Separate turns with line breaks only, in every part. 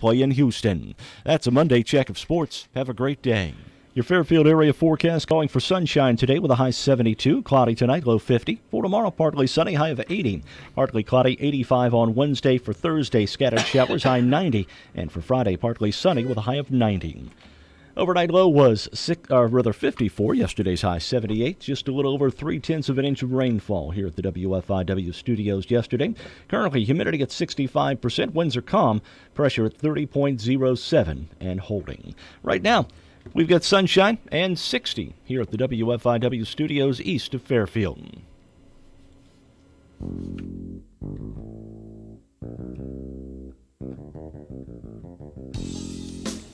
play in Houston. That's a Monday check of sports. Have a great day. Your Fairfield area forecast calling for sunshine today with a high 72. Cloudy tonight, low 50. For tomorrow, partly sunny, high of 80. Partly cloudy, 85 on Wednesday. For Thursday, scattered showers, high 90. And for Friday, partly sunny with a high of 90. Overnight low was 54. Yesterday's high 78. Just a little over 0.3 of an inch of rainfall here at the WFIW studios yesterday. Currently, humidity at 65%. Winds are calm. Pressure at 30.07 and holding. Right now, we've got sunshine and 60 here at the WFIW studios east of Fairfield.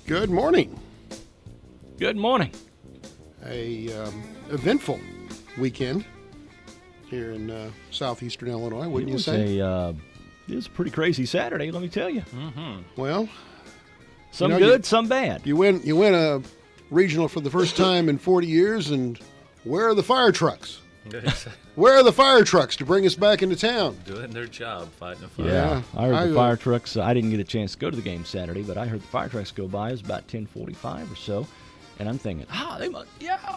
Good morning.
Good morning.
Eventful weekend here in southeastern Illinois, wouldn't you say?
It was a pretty crazy Saturday, let me tell you.
Mm-hmm.
Well,
some good, some bad.
You win a regional for the first time in 40 years, and where are the fire trucks? Where are the fire trucks to bring us back into town?
Doing their job, fighting a fire.
Yeah, I heard the fire trucks. I didn't get a chance to go to the game Saturday, but I heard the fire trucks go by. It was about 10:45 or so, and I'm thinking, all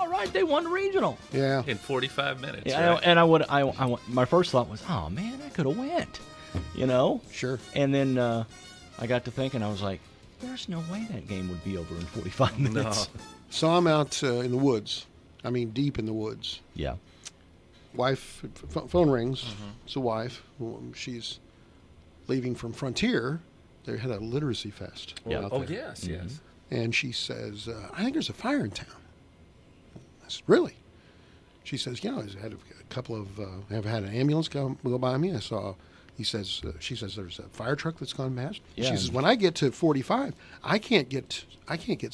right, they won the regional.
Yeah,
in 45 minutes.
Yeah,
right?
and my first thought was, oh man, I could have went,
Sure.
And then I got to thinking, I was like, there's no way that game would be over in 45 minutes.
No.
So I'm out in the woods. I mean, deep in the woods.
Yeah.
Wife, phone rings. Mm-hmm. It's the wife. She's leaving from Frontier. They had a literacy fest.
Yeah.
Oh, yes,
Mm-hmm.
yes.
And she says, I think there's a fire in town. I said, really? She says, I had a couple of, have had an ambulance go by me. She says there's a fire truck that's gone past.
Yeah.
She says, when I get to 45, I can't get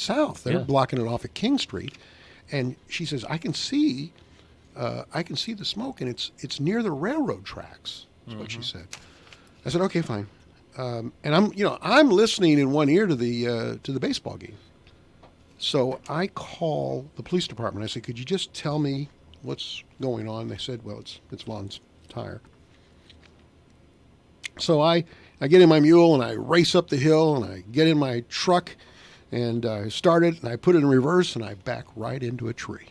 south. They're blocking it off at King Street. And she says, I can see the smoke, and it's near the railroad tracks. That's what she said. I said, okay, fine. And I'm listening in one ear to the baseball game. So I call the police department. I said, could you just tell me what's going on? They said, well, it's Vaughn's tire. So I get in my mule and I race up the hill and I get in my truck and I start it and I put it in reverse and I back right into a tree.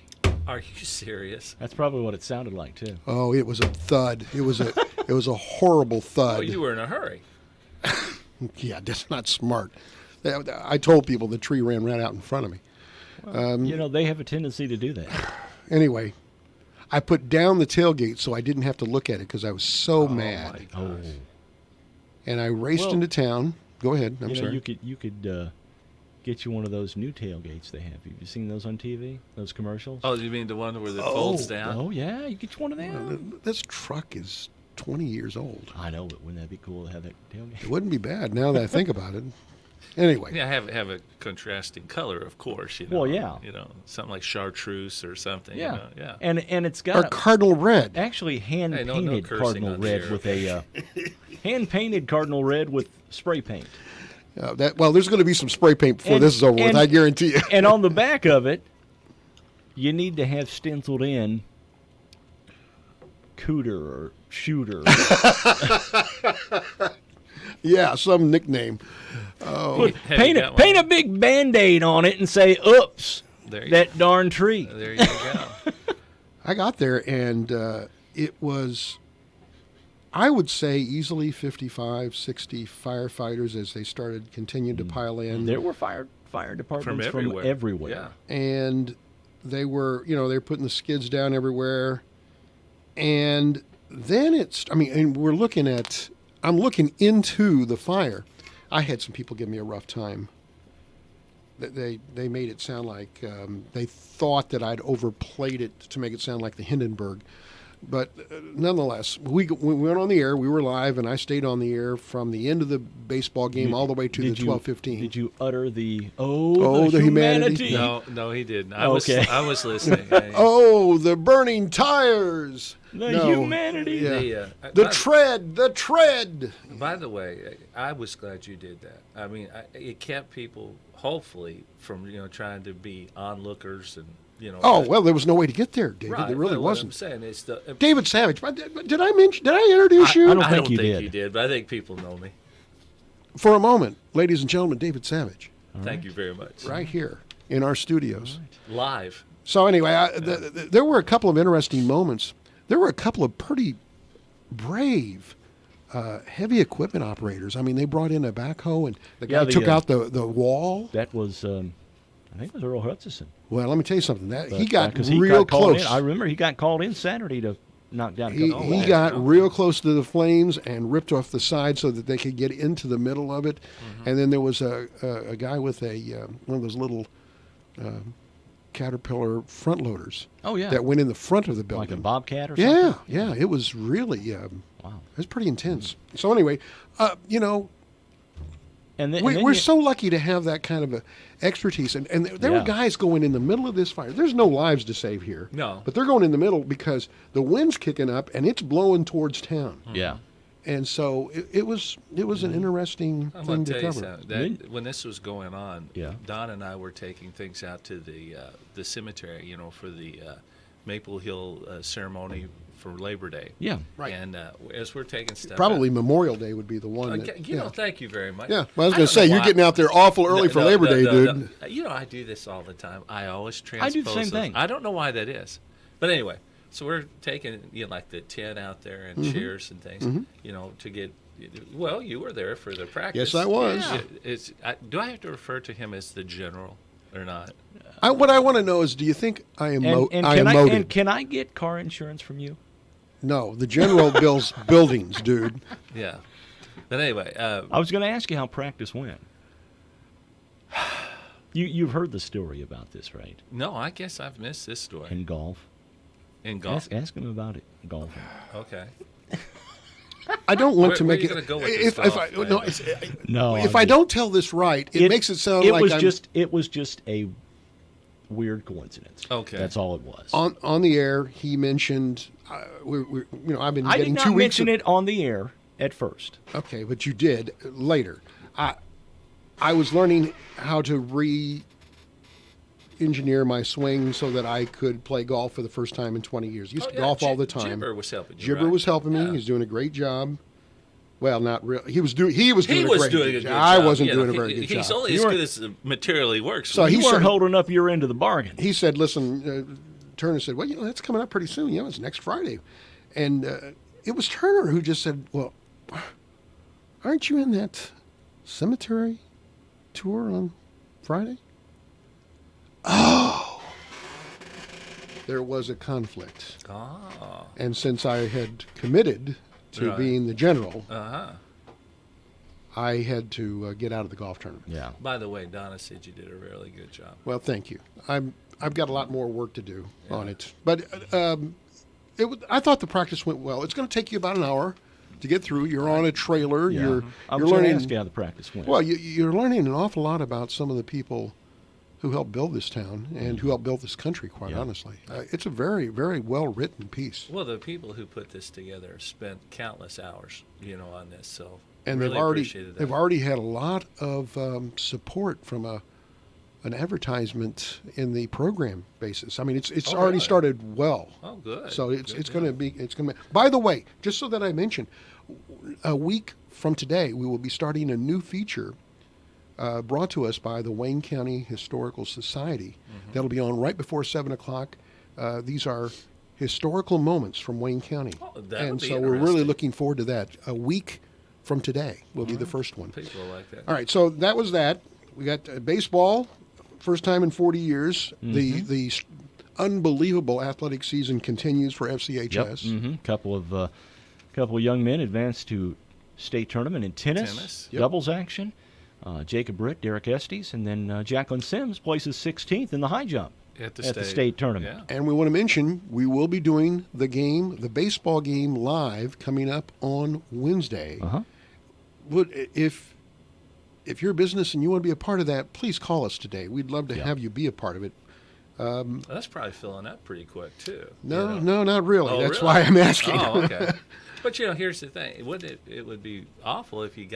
Are you serious?
That's probably what it sounded like too.
Oh, it was a thud. It was a horrible thud.
Oh, you were in a hurry.
Yeah, that's not smart. I told people the tree ran right out in front of me.
Well, they have a tendency to do that.
Anyway, I put down the tailgate so I didn't have to look at it because I was so mad.
My gosh.
And I raced into town. Go ahead. I'm sorry.
You could get you one of those new tailgates they have. Have you seen those on TV? Those commercials?
Oh, you mean the one where it folds down?
Oh yeah, you get you one of them.
Well, this truck is 20 years old.
I know, but wouldn't that be cool to have that tailgate?
It wouldn't be bad now that I think about it. Anyway.
Yeah, have a contrasting color, of course.
Well, yeah.
Something like chartreuse or something.
Yeah,
Yeah.
And it's got
Or cardinal red.
actually hand
Hey, no
painted
cursing
cardinal
on
red
here.
with a hand painted cardinal red with spray paint.
There's going to be some spray paint before this is over with, I guarantee you.
And on the back of it, you need to have stenciled in Cooter or Shooter.
Yeah, some nickname. Oh,
Paint a big Band-Aid on it and say, oops, that darn tree.
There you go.
I got there, and it was, I would say, easily 55, 60 firefighters as they continued to pile in.
There were fire departments from everywhere.
Yeah.
And they were, they're putting the skids down everywhere. And then I'm looking into the fire. I had some people give me a rough time. They made it sound like they thought that I'd overplayed it to make it sound like the Hindenburg. But nonetheless, we went on the air. We were live, and I stayed on the air from the end of the baseball game all the way to the 12:15.
Did you utter the
the humanity?
No, he didn't. I
Okay.
was listening.
Oh, the burning tires!
The humanity.
Yeah. The tread.
By the way, I was glad you did that. I mean, it kept people, hopefully, from trying to be onlookers and.
Oh, well, there was no way to get there, David.
Right,
There really
what
wasn't.
I'm saying is
David Savage. Did I introduce you?
I don't think
think
you did.
you did, but I think people know me.
for a moment, ladies and gentlemen, David Savage,
Thank you very much.
right here in our studios.
Live.
So anyway, there were a couple of interesting moments. There were a couple of pretty brave heavy equipment operators. I mean, they brought in a backhoe, and the guy took out the wall.
That was, I think it was Earl Hutchison.
Well, let me tell you something. That he
But,
got
'cause
real
got called
close.
in. I remember he got called in Saturday to knock down a
He,
couple.
he got real close to the flames and ripped off the side so that they could get into the middle of it. And then there was a guy with one of those little Caterpillar front loaders.
Oh, yeah.
That went in the front of the building.
Like a Bobcat or
Yeah,
something?
yeah. It was really
Wow.
it was pretty intense. So anyway, you know,
And then,
we're so lucky to have that kind of a expertise. And there were
Yeah.
guys going in the middle of this fire. There's no lives to save here.
No.
But they're going in the middle because the wind's kicking up and it's blowing towards town.
Yeah.
And so it was an interesting
I'm
thing
going to
to
tell you
cover.
something.
Then-
When this was going on,
Yeah.
Don and I were taking things out to the cemetery, you know, for the Maple Hill ceremony for Labor Day.
Yeah.
Right.
And as we're taking stuff
Probably
out,
Memorial Day would be the one.
Okay,
That,
you know, thank you very much.
yeah. Well, I was going
don't
to say
know
you're
why-
getting out there awful early for Labor Day, dude.
You know, I do this all the time. I always
I
transpose
do the same
those.
thing.
I don't know why that is, but anyway. So we're taking, you know, like the tent out there and
Mm-hmm.
chairs and things, you know, to get. Well, you were there for the practice.
Yes, I was.
Yeah. Do I have to refer to him as the general or not?
What I want to know is, do you think I am
And
I am moated?
can I get car insurance from you?
No, the general builds buildings, dude.
Yeah. But anyway,
I was going to ask you how practice went. You've heard the story about this, right?
no, I guess I've missed this story
In golf.
in golf.
Ask him about it. Golfing.
Okay.
I don't want
Where-
to
where
make
you
it.
gonna go with this
If I
golf,
no,
man?
No.
if I don't tell this right, it makes it sound like I'm
It was just a weird coincidence.
Okay.
That's all it was.
on the air. He mentioned, I've been
I
getting
did
2
not
weeks.
mention it on the air at first.
Okay, but you did later. I was learning how to re-engineer my swing so that I could play golf for the first time in 20 years. Used to golf all the time.
Jibber was helping you.
Gibber
right?
was helping me.
Yeah.
He's doing a great job. Well, not really. He was doing a great
good
job.
job.
I wasn't
You
doing
know,
a very good
He's
job.
only as good as the material he works
So
with.
he
You weren't
said-
holding up your end of the bargain.
He said, "Listen," Turner said, "Well, that's coming up pretty soon. It's next Friday," and it was Turner who just said, "Well, aren't you in that cemetery tour on Friday?" Oh, there was a conflict,
Oh.
and since I had committed to
Right.
being the general,
Uh-huh.
I had to get out of the golf tournament.
Yeah.
By the way, Donna said you did a really good job.
Well, thank you. I've got a lot more work to do on it, but I thought the practice went well. It's going to take you about an hour to get through. You're on a trailer.
Yeah.
You're
I'm
you're
going to
learning.
ask you how the practice went.
Well, you're learning an awful lot about some of the people who helped build this town and who helped build this country. Quite
Yeah.
honestly, it's a very, very well written piece.
Well, the people who put this together spent countless hours, you know, on this. So
And
really appreciated that.
they've already had a lot of support from an advertisement in the program basis. I mean, it's
Oh,
already
really?
started well.
Oh, good.
So it's
Good
going to
deal.
be it's going to. By the way, just so that I mention, a week from today we will be starting a new feature brought to us by the Wayne County Historical Society.
Mm-hmm.
That'll be on right before 7:00. These are historical moments from Wayne County,
Oh, that
and
would be
so we're really
interesting.
looking forward to that. A week from today will be the first one.
People like that.
All right, so that was that. We got baseball, first time in 40 years. The unbelievable athletic season continues for
Yep.
FCHS.
Mm-hmm. Couple of young men advanced to state tournament in tennis.
Tennis.
Yep.
Doubles action. Jacob Britt, Derek Estes, and then Jacqueline Sims places 16th in the high jump
At the
the
state.
state tournament.
Yeah.
And we want to mention we will be doing the baseball game live coming up on Wednesday.
Uh-huh.
If you're a business and you want to be a part of that, please call us today. We'd love to
Yeah.
have you be a part of it.
That's probably filling up pretty quick too.
No,
you know?
no, not really.
Oh,
That's
really?
why I'm asking.
Oh, okay. But you know, here's the thing: it would be awful if you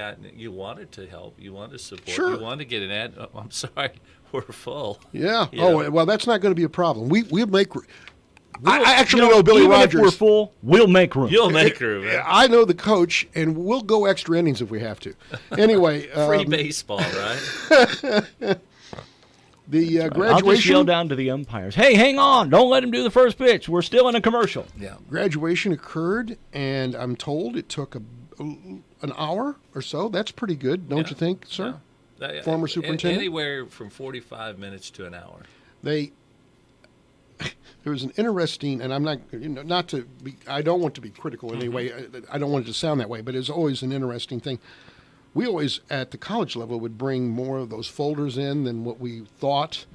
wanted to help, you wanted to support,
Sure.
you wanted to get an ad. Oh, I'm sorry, we're full.
Yeah.
You know?
Oh, well, that's not going to be a problem. We'll make I actually know Billy
even
Rogers.
if we're full, we'll make room.
You'll make room. Man.
I know the coach, and we'll go extra innings if we have to. Anyway,
Free baseball, right?
the
I'll just
graduation.
yell down to the umpires, hey, hang on. Don't let him do the first pitch. We're still in a commercial.
Yeah.
Graduation occurred, and I'm told it took an hour or so. That's pretty good, don't you think, sir?
Yeah.
Former superintendent?
Anywhere from 45 minutes to an hour.
There was an interesting, and I'm not, not to be, I don't want to be critical in any way. I don't want it to sound that way, but it's always an interesting thing. We always, at the college level, would bring more of those folders in than what we thought,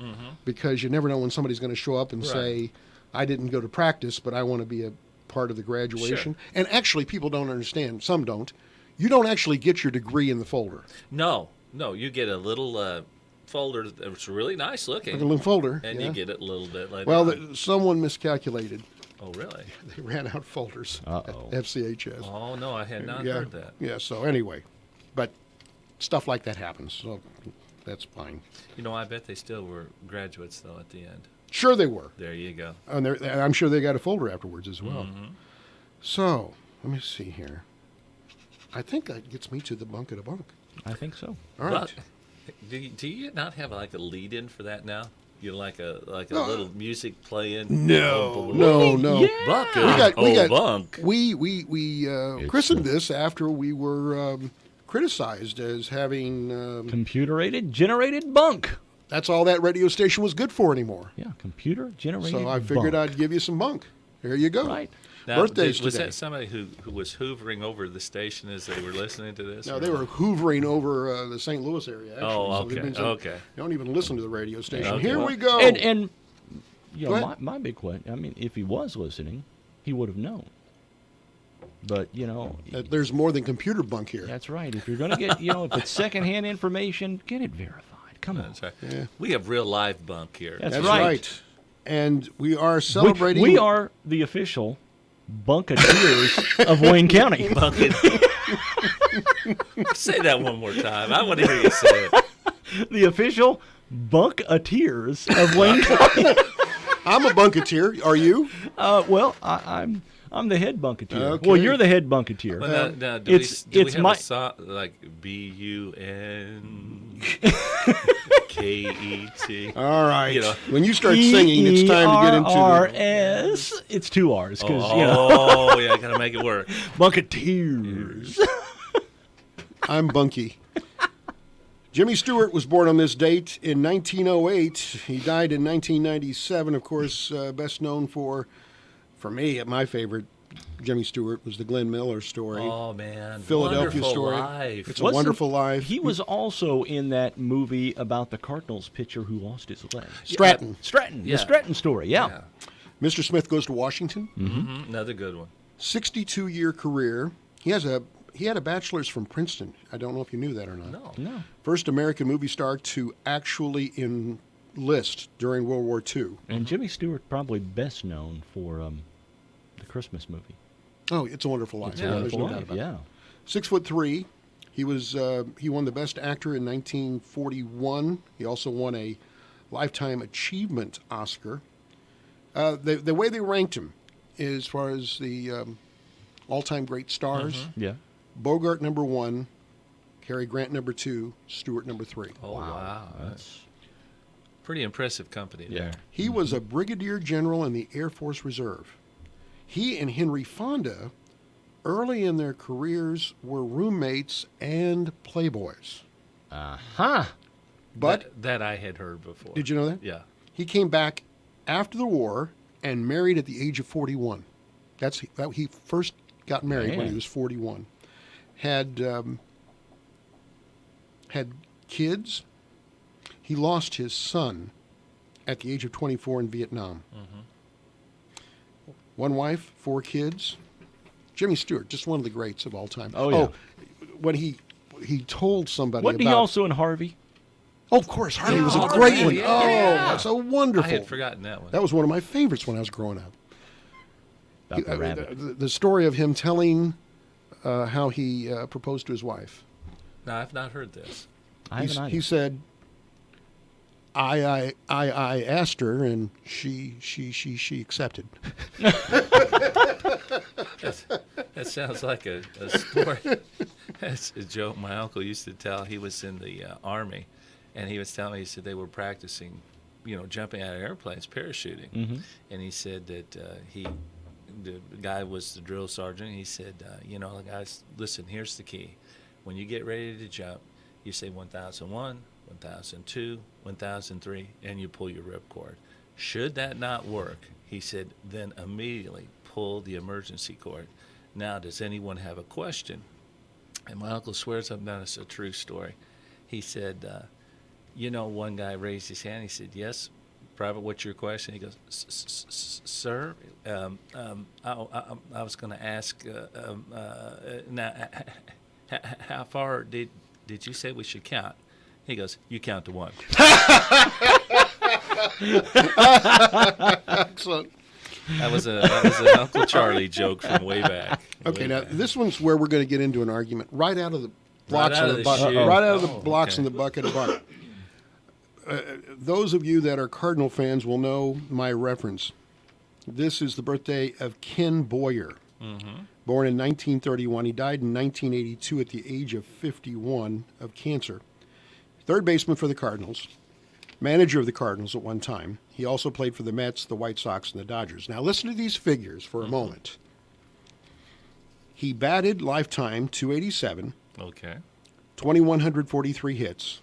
because you never know when somebody's going to show up and say, I didn't go to practice, but I want to be a part of the graduation.
Sure.
And actually, people don't understand. Some don't. You don't actually get your degree in the folder.
No, you get a little folder that's really nice looking.
Like a little folder.
And
yeah.
you get it a little bit later.
Well,
on.
someone miscalculated.
Oh, really?
They ran out folders
Uh-oh.
at FCHS.
Oh, no, I had not
yeah.
heard that.
Yeah, so anyway, but stuff like that happens, so that's fine.
You know, I bet they still were graduates, though, at the end.
Sure they were.
There you go.
And I'm sure they got a folder afterwards as well.
Mm-hmm.
So, let me see here. I think that gets me to the bunk at a bunk.
I think so.
All right.
But, do you not have like a lead-in for that now? You know, like a
No.
little music playing?
No.
Bucket. Bunk.
We christened this after we were criticized as having.
Computer-aided, generated bunk.
That's all that radio station was good for anymore.
Yeah, computer-generated
So I figured
bunk.
I'd give you some bunk. Here you go.
Right.
Now,
Birthdays
was
today.
that somebody who was hoovering over the station as they were listening to this?
No,
or
they were
not?
hoovering over the St. Louis area. Actually.
Oh,
So
okay,
they've been saying,
okay.
Don't even listen to the radio station.
Okay.
Here we go.
And you
Go
know,
ahead.
my big question, I mean, if he was listening, he would have known. But, you know,
There's more than computer bunk here.
that's right. If you're going to get, if it's secondhand information, get it verified. Come on.
That's right.
Yeah.
We have real live bunk here.
That's
That's
right.
right. And we are celebrating.
We are the official Bunketeers of Wayne County.
Bucket. Say that one more time. I want to hear you say it.
The official Bunketeers of Wayne County.
I'm a bunketeer. Are you?
Well, I'm the head bunketeer.
Okay.
Well, you're the head bunketeer.
Well, now, do
it's
we
it's
have
my
a song like B-U-N-K-E-T?
All right.
You know.
When you start singing, it's time to get into the
E-R-R-S. It's 2 R's because
Oh, yeah, I gotta make it work.
Bunketeers.
I'm Bunky. Jimmy Stewart was born on this date in 1908. He died in 1997. Of course, best known for me, my favorite Jimmy Stewart was the Glenn Miller story.
Oh man,
Philadelphia
Wonderful
story.
Life.
It's a wonderful life.
He was also in that movie about the Cardinals pitcher who lost his leg.
Stratton.
Stratton.
Yeah.
The Stratton story. Yeah.
Yeah.
Mr. Smith Goes to Washington.
Mhm, another good one.
62-year career. He had a bachelor's from Princeton. I don't know if you knew that or not.
No.
No.
First American movie star to actually enlist during World War II.
And Jimmy Stewart probably best known for the Christmas movie.
Oh, It's a Wonderful Life.
It's
Yeah,
a
There's
Wonderful
no doubt
Life.
about
Yeah.
it. 6'3". He won the Best Actor in 1941. He also won a Lifetime Achievement Oscar. The way they ranked him, as far as the all-time great stars,
Yeah.
Bogart number 1, Cary Grant number 2, Stewart number 3.
Oh wow,
That's
pretty impressive company there.
He was a brigadier general in the Air Force Reserve. He and Henry Fonda, early in their careers, were roommates and playboys.
Aha.
But
that I had heard before.
did you know that?
Yeah.
He came back after the war and married at the age of 41. He first got married when
Man.
he was 41. Had kids. He lost his son at the age of 24 in Vietnam. One wife, 4 kids. Jimmy Stewart, just one of the greats of all time.
Oh, yeah.
When he told somebody
Wasn't
about...
he also in Harvey?
Oh, of course, Harvey was a
Oh,
great
yeah,
one.
yeah,
Oh,
yeah.
that's so wonderful.
I had forgotten that one.
That was one of my favorites when I was growing up.
About the rabbit.
The story of him telling how he proposed to his wife.
No, I've not heard this.
I haven't either.
He said, I asked her, and she accepted.
That sounds like a sport. That's a joke my uncle used to tell. He was in the Army, and he was telling me, he said they were practicing, jumping out of airplanes, parachuting.
Mm-hmm.
And he said that the guy was the drill sergeant. He said, guys, listen, here's the key. When you get ready to jump, you say 1001, 1002, 1003, and you pull your ripcord. Should that not work, he said, then immediately pull the emergency cord. Now, does anyone have a question? And my uncle swears up and down it's a true story. He said, one guy raised his hand. He said, yes, Private, what's your question? He goes, sir, I was going to ask, now, how far did you say we should count? He goes, you count to one.
Excellent.
That was an Uncle Charlie joke from way back.
Okay, now this one's where we're going to get into an argument right out of the blocks
out
in
of
the
the
bucket.
chute.
Right out of the
Oh,
blocks
okay.
in the bucket of bucket. Those of you that are Cardinal fans will know my reference. This is the birthday of Ken Boyer.
Mm-hmm.
Born in 1931. He died in 1982 at the age of 51 of cancer. Third baseman for the Cardinals. Manager of the Cardinals at one time. He also played for the Mets, the White Sox, and the Dodgers. Now listen to these figures for a moment. He batted lifetime .287,
Okay.
2,143 hits,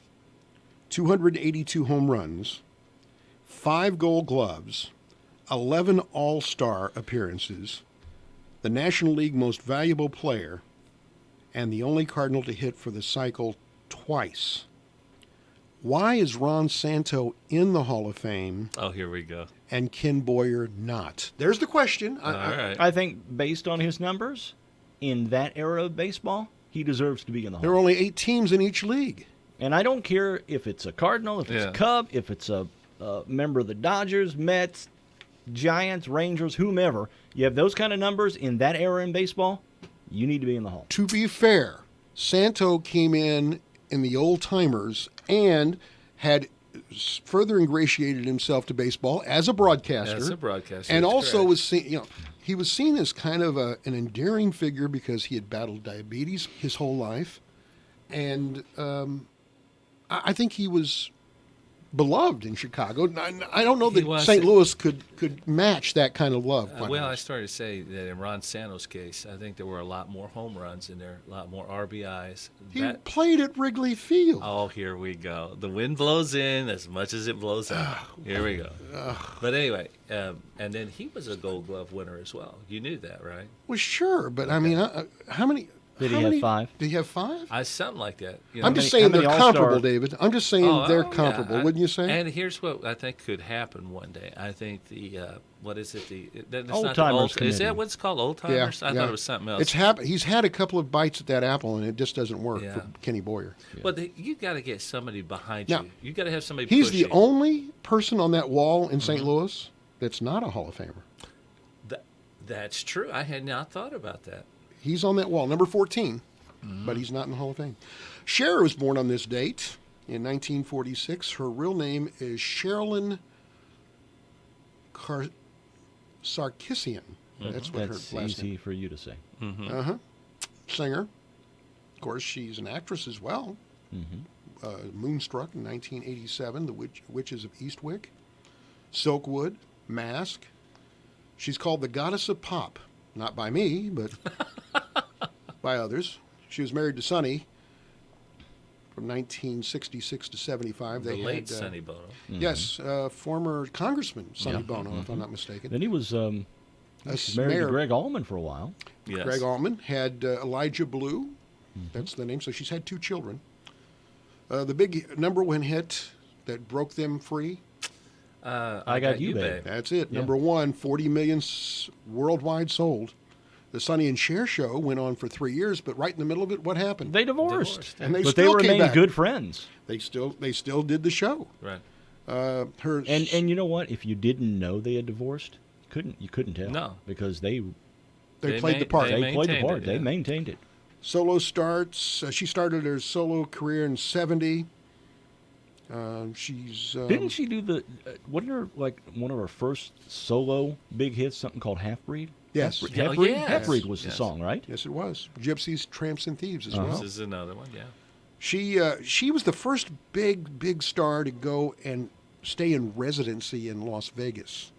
282 home runs, 5 Gold Gloves, 11 All-Star appearances, the National League Most Valuable Player, and the only Cardinal to hit for the cycle twice. Why is Ron Santo in the Hall of Fame
Oh, here we go.
and Ken Boyer not? There's the question.
All right.
I think based on his numbers in that era of baseball, he deserves to be in the Hall.
There are only 8 teams in each league.
And I don't care if it's a Cardinal, if it's
Yeah.
a Cub, if it's a member of the Dodgers, Mets, Giants, Rangers, whomever. You have those kind of numbers in that era in baseball, you need to be in the Hall.
To be fair, Santo came in the old timers and had further ingratiated himself to baseball as a broadcaster.
As a broadcaster,
and
that's
also
correct.
was seen, he was seen as kind of an endearing figure because he had battled diabetes his whole life, and I think he was beloved in Chicago. I don't know
He
that
was.
St. Louis could match that kind of love. quite
Well, I
honestly.
started to say that in Ron Santo's case, I think there were a lot more home runs in there, a lot more RBIs.
He played at Wrigley Field.
Oh, here we go. The wind blows in as much as it blows out. Here we go. But anyway, and then he was a Gold Glove winner as well. You knew that, right?
Well, sure, but I mean, how many?
Did he
how
have
many-
5?
Did he have 5?
Something like that.
I'm just
how
saying
many
they're
All-Star-
comparable, David. I'm just saying they're comparable,
yeah.
wouldn't you say?
And here's what I think could happen one day. I think the what is it? That's
Old
not the
Timers
Is
Committee.
that what it's called? Old Timers? I thought it was something else.
He's had a couple of bites at that apple, and it just doesn't work
Yeah.
for Kenny Boyer.
But you got to get somebody behind
Now,
you. You got to have somebody.
He's
push
the
you.
only person on that wall in
Mm-hmm.
St. Louis that's not a Hall of Famer.
That's true. I had not thought about that.
He's on that wall, number 14,
Mm-hmm.
but he's not in the Hall of Fame. Cher was born on this date in 1946. Her real name is Sherilyn Sarkisian. That's what
That's
her last
easy
name.
for you to say.
Singer. Of course, she's an actress as well. Moonstruck in 1987, The Witches of Eastwick, Silkwood, Mask. She's called the Goddess of Pop, not by me, but by others. She was married to Sonny from 1966 to 75.
The late Sonny Bono.
Yes, former Congressman Sonny Bono, if I'm not mistaken.
Then he was married
mayor.
to Greg Allman for a while.
Yes.
Greg Allman had Elijah Blue. That's the name. So she's had 2 children. The big number 1 hit that broke them free.
I
Got You, Babe.
That's it. Number 1, 40 million worldwide sold. The Sonny and Cher show went on for 3 years, but right in the middle of it, what happened?
They divorced.
And they
but
still
they
came
remained
back.
good friends.
They still did the show.
Right.
Her
And you know what? If you didn't know they had divorced, you couldn't tell.
No.
Because they
they
they
played the
made-
part.
played the
maintained
part.
it,
They
yeah.
maintained it.
Solo starts. She started her solo career in 70. She's
Didn't she do the? Wasn't her like one of her first solo big hits? Something called Half Breed.
Yes.
Half
Yeah,
Breed.
yes.
Half Breed was the
Yes.
song, right?
Yes, it was. Gypsies, Tramps, and Thieves as
Uh-huh.
well.
This is another one, yeah.
She was the first big star to go and stay in residency in Las Vegas.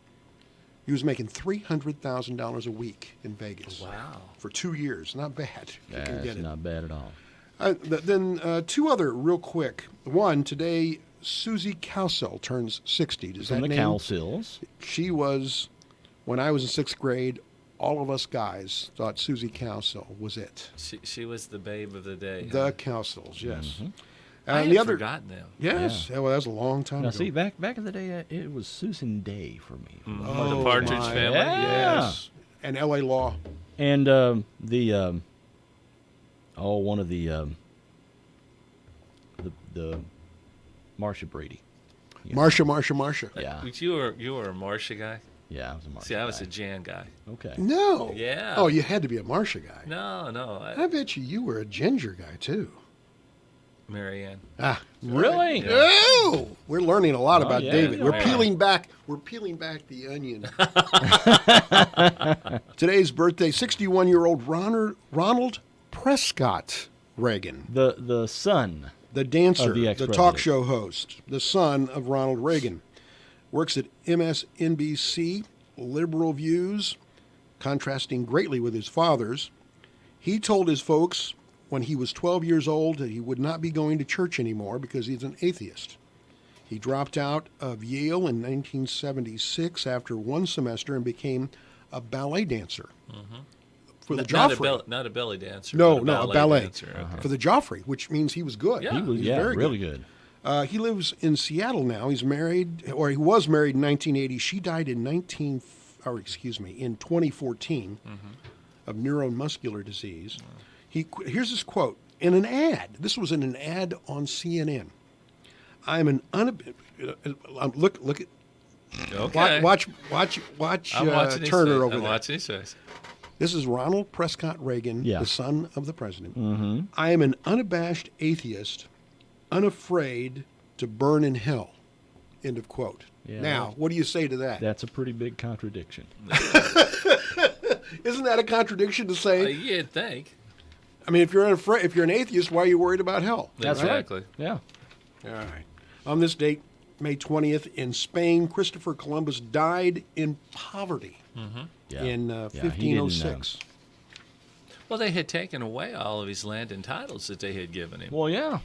He was making $300,000 a week in Vegas.
Wow.
For 2 years. Not bad. If you can
That's
get it.
not bad at all.
Then two other real quick. One, today, Susie Cowsill turns 60. Does
From
that
the
name?
Cowsills.
She was, when I was in 6th grade, all of us guys thought Susie Cowsill was it.
She was the babe of the day.
The Cowsills, yes.
Mm-hmm.
I had
the other,
forgotten them.
yes, well, that was a long time
Now,
ago.
see, back in the day, it was Susan Day for me.
The Partridge
my-
Family.
Yeah.
Yes, and L.A. Law.
And one of the Marsha Brady. Yeah.
Marsha.
Yeah,
But you were a Marcia guy?
yeah, I was a Marsha.
See, I was
guy.
a Jan guy.
Okay.
No.
Yeah.
Oh, you had to be a Marsha guy.
No.
I bet you were a Ginger guy, too.
Marianne.
Ah,
Really?
Yeah.
Oh, we're learning a lot
Oh,
about
yeah.
David. We're
Yeah.
peeling back the onion. Today's birthday, 61-year-old Ronald Prescott Reagan,
The son.
the dancer,
Of the
the
ex-president.
talk show host, the son of Ronald Reagan. Works at MSNBC, liberal views, contrasting greatly with his father's. He told his folks when he was 12 years old that he would not be going to church anymore because he's an atheist. He dropped out of Yale in 1976 after one semester and became a ballet dancer for the Joffrey.
Not a belly dancer.
No,
but
a ballet.
dancer. Okay.
For the Joffrey, which means he was good.
Yeah.
He was
He's very
really good.
He lives in Seattle now. He's married, or he was married in 1980. She died in 2014 of neuromuscular disease. Here's this quote in an ad. This was in an ad on CNN. I'm an look at
Okay.
watch
I'm watching his
Turner
face.
over
I'm
there.
watching his face.
This is Ronald Prescott Reagan,
Yeah.
the son of the president.
Mm-hmm.
I am an unabashed atheist, unafraid to burn in hell. End of quote.
Yeah,
now, what do you say to that?
That's a pretty big contradiction.
Isn't that a contradiction to say?
You'd think.
I mean, if you're an atheist, why are you worried about hell?
That's
Exactly.
right. Yeah.
All right. On this date, May 20th, in Spain, Christopher Columbus died in poverty
Yeah.
in
Yeah, he
1506.
Well, they had taken away all of his land and titles that they had given him.
Well, yeah.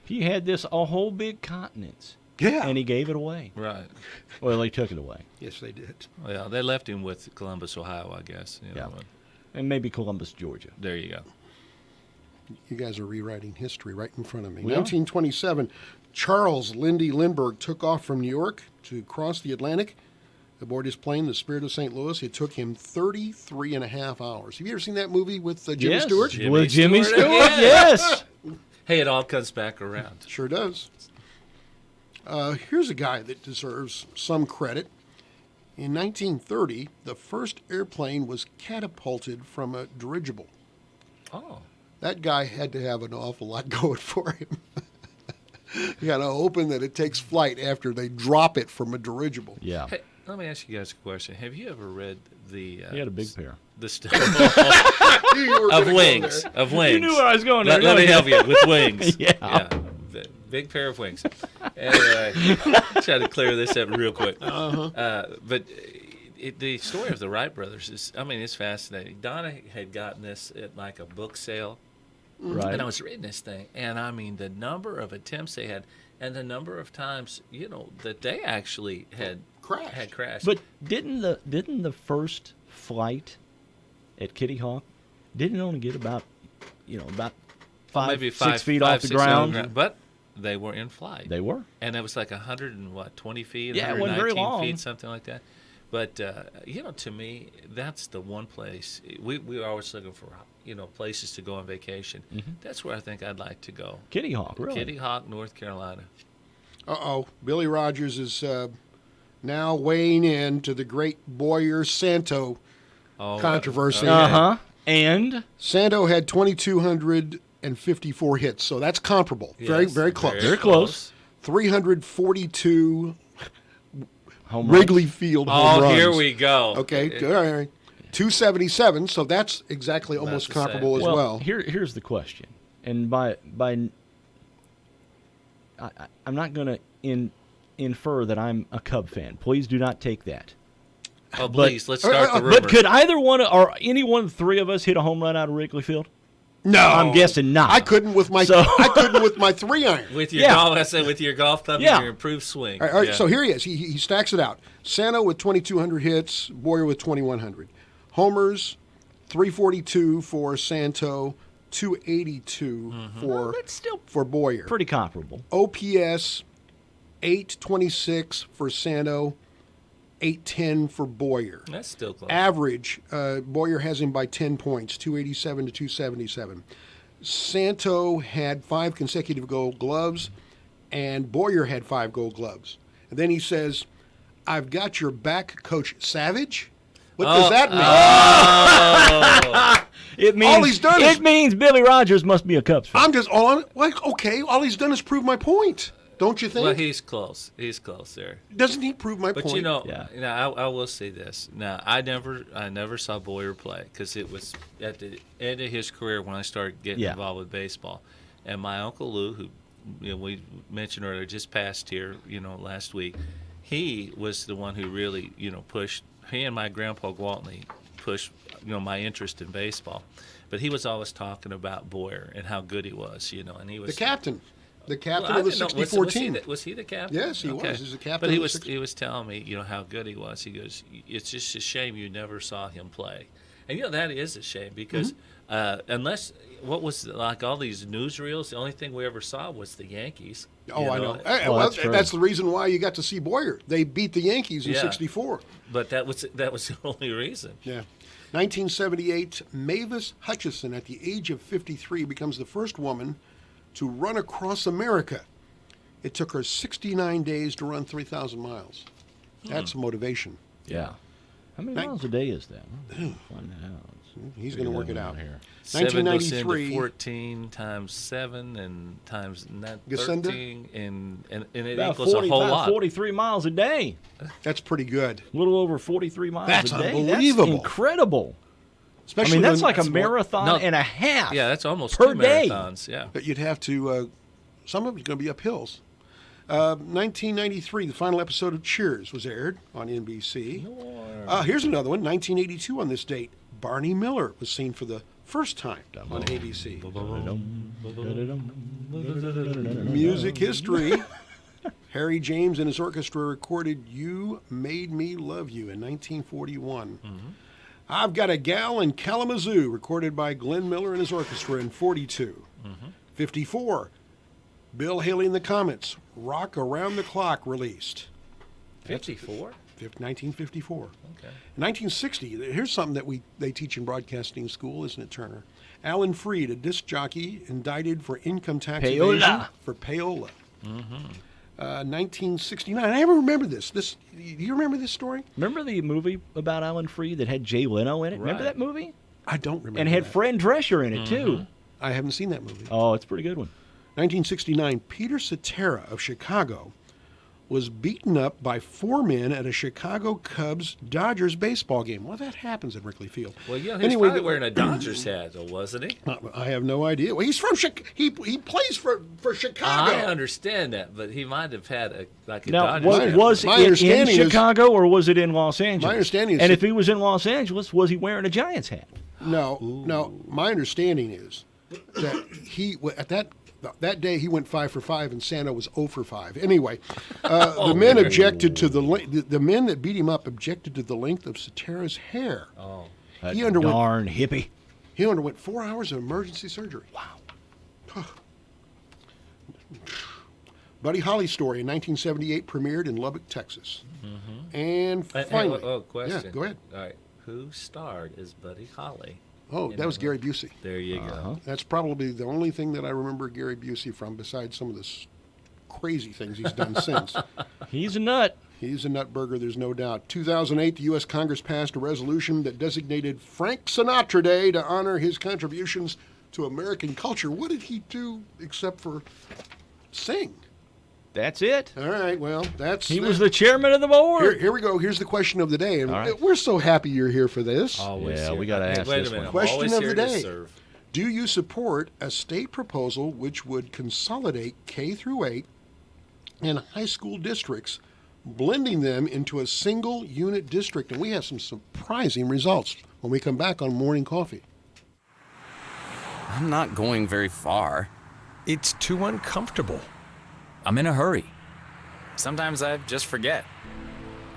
He had a whole big continent,
Yeah.
and he gave it away.
Right.
Well, he took it away,
Yes, they did.
Well, they left him with Columbus, Ohio, I guess. You know,
Yeah. and maybe Columbus, Georgia.
There you go.
You guys are rewriting history right in front of me.
We are.
1927, Charles Lindy Lindbergh took off from New York to cross the Atlantic. Aboard his plane, the Spirit of St. Louis, it took him 33 and a half hours. Have you ever seen that movie with Jimmy
Yes.
Stewart?
Jimmy
With Jimmy
Stewart
Stewart,
again.
yes.
Hey, it all comes back around.
Sure does. Here's a guy that deserves some credit. In 1930, the first airplane was catapulted from a dirigible.
Oh.
That guy had to have an awful lot going for him. You got to hoping that it takes flight after they drop it from a dirigible.
Yeah.
Hey, let me ask you guys a question. Have you ever read the
He had a big pair.
the story
You were
of
gonna go
wings?
there.
Of wings.
You knew where I was going there.
Let me help you with wings.
Yeah.
Big pair of wings. Anyway, try to clear this up real quick. But the story of the Wright brothers is, I mean, it's fascinating. Donna had gotten this at like a book sale.
Right.
And I was reading this thing, and I mean, the number of attempts they had, and the number of times, you know, that they actually had crashed.
But didn't the first flight at Kitty Hawk didn't it only get about
maybe
6 feet
five,
off the
6 feet
ground?
But they were in flight.
They were.
And it was like 120 feet,
Yeah, it wasn't very
119
long.
feet, something like that. But, you know, to me, that's the one place. We are always looking for, you know, places to go on vacation. That's where I think I'd like to go.
Kitty Hawk, really.
Kitty Hawk, North Carolina.
Uh-oh. Billy Rogers is now weighing in to the great Boyer Santo
Oh,
controversy.
okay.
Uh-huh. And
Santo had 2,254 hits, so that's comparable. Very,
Yes,
very close.
Very close.
342
Home runs.
Wrigley Field home runs.
Here we go.
Okay, good. All right. 277, so that's exactly almost
the same.
comparable as well.
Here's the question, and I'm not going to infer that I'm a Cub fan. Please do not take that.
Oh, please, let's start the rumors.
But could either one or any one of the three of us hit a home run out of Wrigley Field?
No,
I'm guessing not.
I couldn't with my I couldn't with my 3-iron.
With your golf, I said with your golf club and your improved swing.
All right, so here he is. He stacks it out. Sano with 2,200 hits, Boyer with 2,100. Homers, 342 for Santo, 282
That's still
for Boyer.
pretty comparable.
OPS, 826 for Santo, 810 for Boyer.
That's still close.
Average, Boyer has him by 10 points, 287 to 277. Santo had 5 consecutive gold gloves, and Boyer had 5 gold gloves. And then he says, "I've got your back, Coach Savage." What does that mean?
It means
All he's done is-
it means Billy Rogers must be a Cubs fan.
I'm just okay, all he's done is prove my point. Don't you think?
Well, he's close. He's close there.
Doesn't he prove my
But
point?
I will say this. Now, I never saw Boyer play because it was at the end of his career when I started getting involved with baseball. And my Uncle Lou, who we mentioned earlier, just passed here, last week. He was the one who really, pushed. He and my grandpa Gwaltney pushed, my interest in baseball. But he was always talking about Boyer and how good he was, and he was
the captain. The captain
Well, I
of the
didn't know-
64 team.
Was he the captain?
Yes, he was. He's the captain
But
of
he
the
was
60
he was telling me, how good he was. He goes, it's just a shame you never saw him play, and that is a shame because unless what was like all these newsreels, the only thing we ever saw was the Yankees.
Oh, I know.
Well, that's
the reason why you got to see Boyer. They beat the Yankees in
Yeah.
64.
But that was the only reason.
Yeah. 1978, Mavis Hutchison, at the age of 53, becomes the first woman to run across America. It took her 69 days to run 3,000 miles. That's motivation.
Yeah. How many miles a day is that? Find that out.
He's going to work it out.
Here.
7 goes
1993.
into 14 times 7 and times
Gesunda?
13, and it
About
equals a whole lot.
43 miles a day.
That's pretty good.
A little over 43 miles
That's
a day.
unbelievable.
That's incredible.
Especially
that's
when-
like a marathon and a half.
Yeah, that's almost
per
2
day.
marathons. Yeah.
But you'd have to, some of it's going to be up hills. 1993, the final episode of Cheers was aired on NBC. Here's another one, 1982 on this date. Barney Miller was seen for the first time on ABC. Music history. Harry James and his orchestra recorded You Made Me Love You in 1941. I've Got a Gal in Kalamazoo, recorded by Glenn Miller and his orchestra in 42. 54, Bill Haley and the Comets, Rock Around the Clock, released.
54?
1954.
Okay.
In 1960, here's something that they teach in broadcasting school, isn't it, Turner? Alan Freed, a disc jockey, indicted for income tax
Payola.
evasion for payola. 1969. I never remember this. Do you remember this story?
Remember the movie about Alan Freed that had Jay Leno in it? Remember
Right.
that movie?
I don't remember.
And had
that.
Fran Drescher in it, too.
I haven't seen that movie.
Oh, it's a pretty good one.
1969, Peter Cetera of Chicago was beaten up by 4 men at a Chicago Cubs-Dodgers baseball game. Well, that happens at Wrigley Field.
Well, yeah, he was probably wearing a Dodgers hat, though, wasn't he?
I have no idea. Well, he's from he plays for Chicago.
I understand that, but he might have had a
Now,
Dodgers hat.
was
My
it in
understanding is-
Chicago or was it in Los Angeles?
My understanding is
and
that-
if he was in Los Angeles, was he wearing a Giants hat?
No. My understanding is that he at that day he went 5 for 5 and Santa was 0 for 5. Anyway, the men objected to the men that beat him up objected to the length of Cetera's hair.
Oh.
That
He underwent-
darn hippie.
He underwent 4 hours of emergency surgery. Wow. Buddy Holly's story in 1978 premiered in Lubbock, Texas. And finally,
question.
Yeah, go ahead.
All right. Who starred as Buddy Holly?
Oh, that was Gary Busey.
There you go.
That's probably the only thing that I remember Gary Busey from, besides some of the crazy things he's done since.
He's a nut.
He's a nutburger, there's no doubt. 2008, the U.S. Congress passed a resolution that designated Frank Sinatra Day to honor his contributions to American culture. What did he do except for sing?
That's it.
All right, well,
He was the chairman of the board.
Here we go. Here's the question of the day. And
All right.
we're so happy you're here for this.
Always
Yeah,
here.
we gotta
Hey,
ask
wait
this
a minute.
one.
I'm
Question
always
of
here
the
to
day.
serve.
Do you support a state proposal which would consolidate K through 8 and high school districts, blending them into a single unit district? And we have some surprising results when we come back on Morning Coffee.
I'm not going very far.
It's too uncomfortable.
I'm in a hurry. Sometimes I just forget.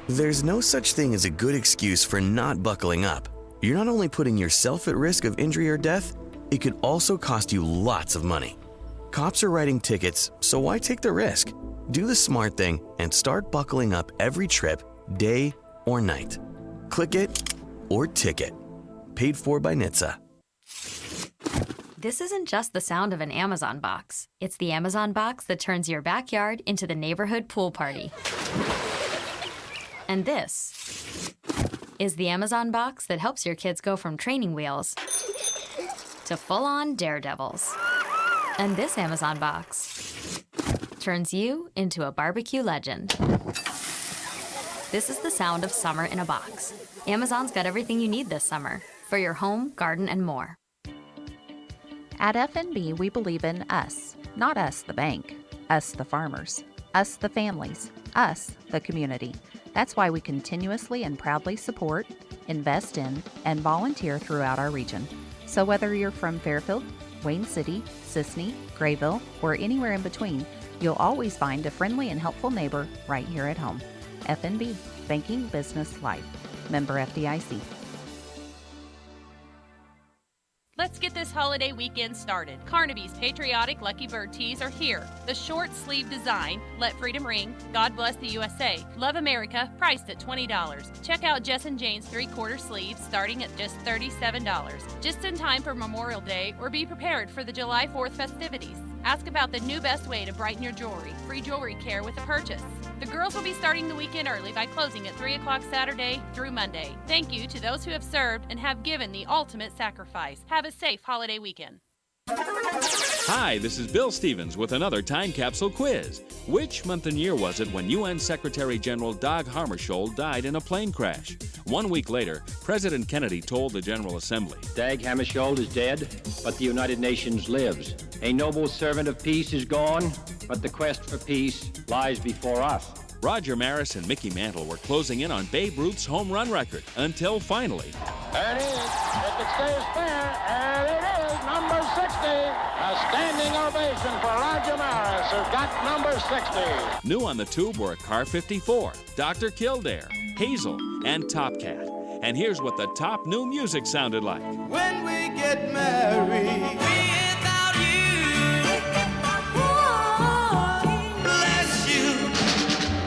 There's no such thing as a good excuse for not buckling up. You're not only putting yourself at risk of injury or death, it could also cost you lots of money. Cops are writing tickets, so why take the risk? Do the smart thing and start buckling up every trip, day or night. Click it or ticket. Paid for by NHTSA.
This isn't just the sound of an Amazon box. It's the Amazon box that turns your backyard into the neighborhood pool party. And this is the Amazon box that helps your kids go from training wheels to full-on daredevils. And this Amazon box turns you into a barbecue legend. This is the sound of summer in a box. Amazon's got everything you need this summer for your home, garden, and more.
At FNB, we believe in us, not us the bank, us the farmers, us the families, us the community. That's why we continuously and proudly support, invest in, and volunteer throughout our region. So whether you're from Fairfield, Wayne City, Sisney, Grayville, or anywhere in between, you'll always find a friendly and helpful neighbor right here at home. FNB, Banking Business Life. Member FDIC.
Let's get this holiday weekend started. Carnaby's Patriotic Lucky Bird tees are here. The short sleeve design, Let Freedom Ring, God Bless the USA, Love America, priced at $20. Check out Jess and Jane's 3/4 sleeves starting at just $37. Just in time for Memorial Day or be prepared for the July 4th festivities. Ask about the new best way to brighten your jewelry. Free jewelry care with a purchase. The girls will be starting the weekend early by closing at 3 o'clock Saturday through Monday. Thank you to those who have served and have given the ultimate sacrifice. Have a safe holiday weekend.
Hi, this is Bill Stevens with another time capsule quiz. Which month and year was it when UN Secretary General Dag Hammarskjöld died in a plane crash? 1 week later, President Kennedy told the General Assembly,
Dag Hammarskjöld is dead, but the United Nations lives. A noble servant of peace is gone, but the quest for peace lies before us.
Roger Maris and Mickey Mantle were closing in on Babe Ruth's home run record until finally.
There it is. If it stays fair, there it is, number 60. A standing ovation for Roger Maris, who got number 60.
New on the tube were a Car 54, Dr. Kildare, Hazel, and Top Cat. And here's what the top new music sounded like.
When we get married, without you, oh, bless you.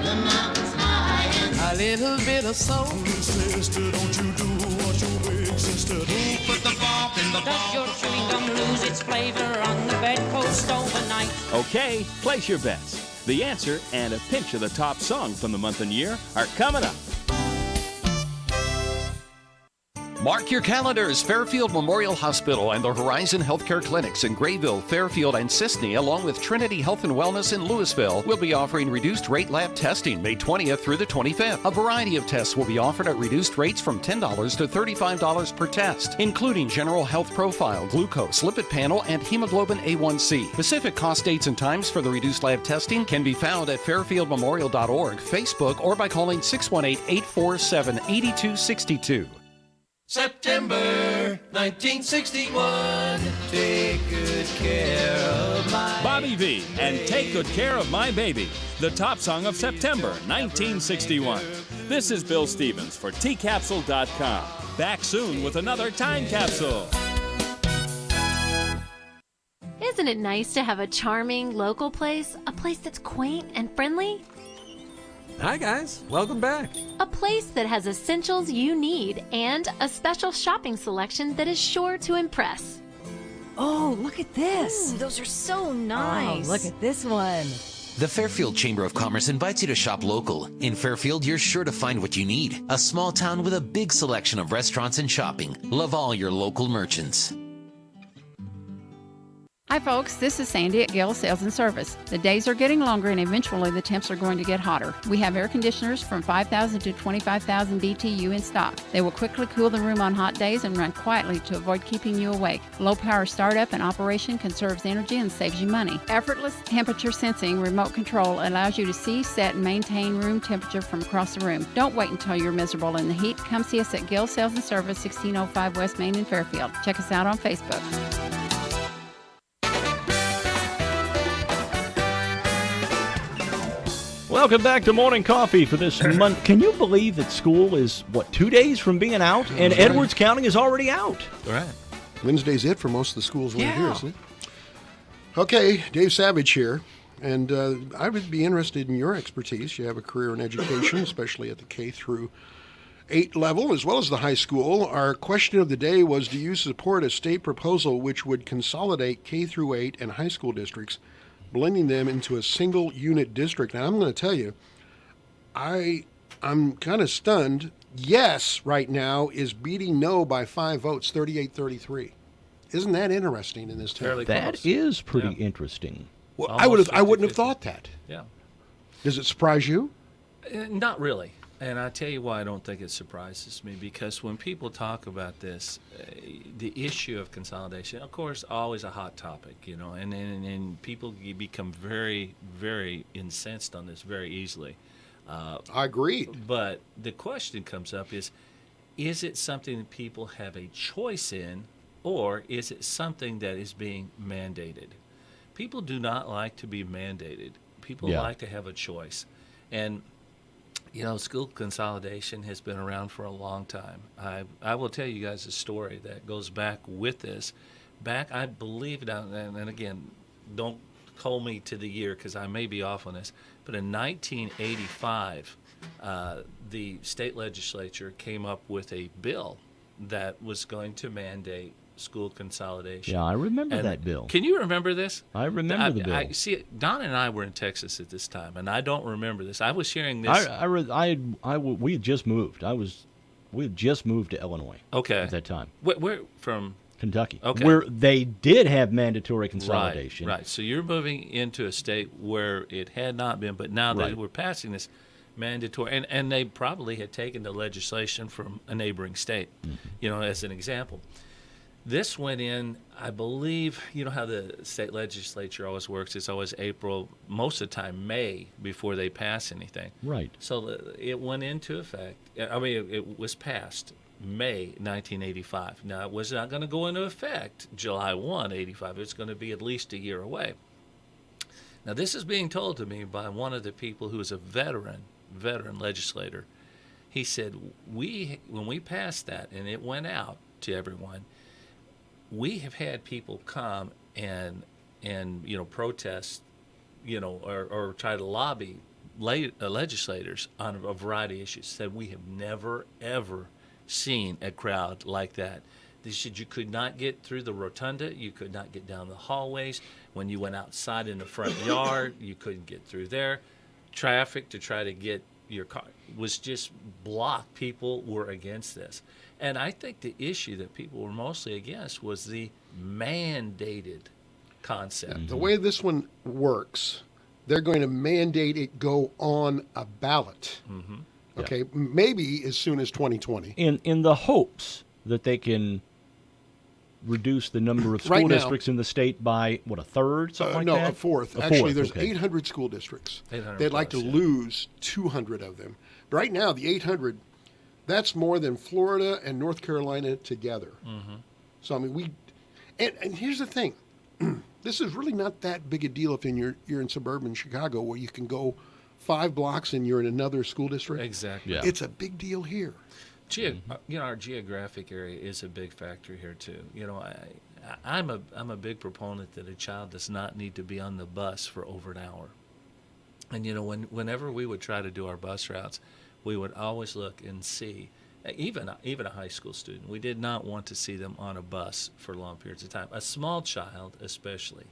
The mountains high and a little bit of soul. Sister, don't you do what your big sister do. Put the bark in the Does your chewing gum lose its flavor on the bedpost overnight?
Okay, place your bets. The answer and a pinch of the top song from the month and year are coming up.
Mark your calendars. Fairfield Memorial Hospital and the Horizon Healthcare Clinics in Grayville, Fairfield, and Sisney, along with Trinity Health and Wellness in Louisville, will be offering reduced rate lab testing May 20th through the 25th. A variety of tests will be offered at reduced rates from $10 to $35 per test, including general health profile, glucose, lipid panel, and hemoglobin A1C. Specific cost dates and times for the reduced lab testing can be found at fairfieldmemorial.org, Facebook, or by calling 618-847-8262.
September 1961. Take good care of my
Bobby V and Take Good Care of My Baby, the top song of September 1961. This is Bill Stevens for tcapsule.com. Back soon with another time capsule.
Isn't it nice to have a charming local place? A place that's quaint and friendly?
Hi guys, welcome back.
A place that has essentials you need and a special shopping selection that is sure to impress.
Oh, look at this.
Ooh, those are so nice.
Oh, look at this one.
The Fairfield Chamber of Commerce invites you to shop local. In Fairfield, you're sure to find what you need. A small town with a big selection of restaurants and shopping. Love all your local merchants.
Hi folks, this is Sandy at Gale Sales and Service. The days are getting longer and eventually the temps are going to get hotter. We have air conditioners from 5,000 to 25,000 BTU in stock. They will quickly cool the room on hot days and run quietly to avoid keeping you awake. Low power startup and operation conserves energy and saves you money. Effortless temperature sensing remote control allows you to see, set, and maintain room temperature from across the room. Don't wait until you're miserable in the heat. Come see us at Gale Sales and Service, 1605 West Main in Fairfield. Check us out on Facebook.
Welcome back to Morning Coffee for this month. Can you believe that school is, 2 days from being out? And
Right.
Edwards County is already out.
Right.
Wednesday's it for most of the schools around here, isn't it? Okay, Dave Savage here. And I would be interested in your expertise. You have a career in education, especially at the K through 8 level, as well as the high school. Our question of the day was, do you support a state proposal which would consolidate K through 8 and high school districts, blending them into a single unit district? Now, I'm going to tell you, I'm kind of stunned. Yes, right now, is beating no by 5 votes, 38-33. Isn't that interesting in this town?
That is pretty interesting.
Well, I wouldn't have thought that.
Yeah.
Does it surprise you?
Not really. And I tell you why I don't think it surprises me, because when people talk about this, the issue of consolidation, of course, always a hot topic, and people become very, very incensed on this very easily.
I agree.
But the question comes up is it something that people have a choice in, or is it something that is being mandated? People do not like to be mandated. People like to have a choice. And school consolidation has been around for a long time. I will tell you guys a story that goes back with this. Back, I believe, and again, don't hold me to the year because I may be off on this, but in 1985, the state legislature came up with a bill that was going to mandate school consolidation.
Yeah, I remember that bill.
Can you remember this?
I remember the bill.
See, Don and I were in Texas at this time, and I don't remember this. I was hearing this.
We had just moved. We had just moved to Illinois.
Okay.
At that time.
Where from?
Kentucky.
Okay.
Where they did have mandatory consolidation.
Right. So you're moving into a state where it had not been, but now they were passing this mandatory, and they probably had taken the legislation from a neighboring state, as an example. This went in, I believe, you know how the state legislature always works. It's always April, most of the time May, before they pass anything.
Right.
So it went into effect. I mean, it was passed May 1985. Now, it was not going to go into effect July 1, 85. It's going to be at least a year away. Now, this is being told to me by one of the people who is a veteran legislator. He said, when we passed that and it went out to everyone, we have had people come and protest, or try to lobby legislators on a variety of issues. Said we have never ever seen a crowd like that. They said you could not get through the rotunda, you could not get down the hallways. When you went outside in the front yard, you couldn't get through there. Traffic to try to get your car was just blocked. People were against this. And I think the issue that people were mostly against was the mandated concept.
The way this one works, they're going to mandate it go on a ballot.
Mm-hmm.
Okay, maybe as soon as 2020.
In the hopes that they can reduce the number of school
Right now,
districts in the state by, a third, something like that?
No, a fourth. Actually, there's 800 school districts.
800
They'd like
plus,
to lose 200 of them. But right now, the 800, that's more than Florida and North Carolina together.
Mm-hmm.
So, I mean, and here's the thing. This is really not that big a deal if you're in suburban Chicago where you can go 5 blocks and you're in another school district.
Exactly.
Yeah. It's a big deal here.
Our geographic area is a big factor here too. I'm a big proponent that a child does not need to be on the bus for over an hour. And whenever we would try to do our bus routes, we would always look and see, even a high school student, we did not want to see them on a bus for long periods of time. A small child, especially.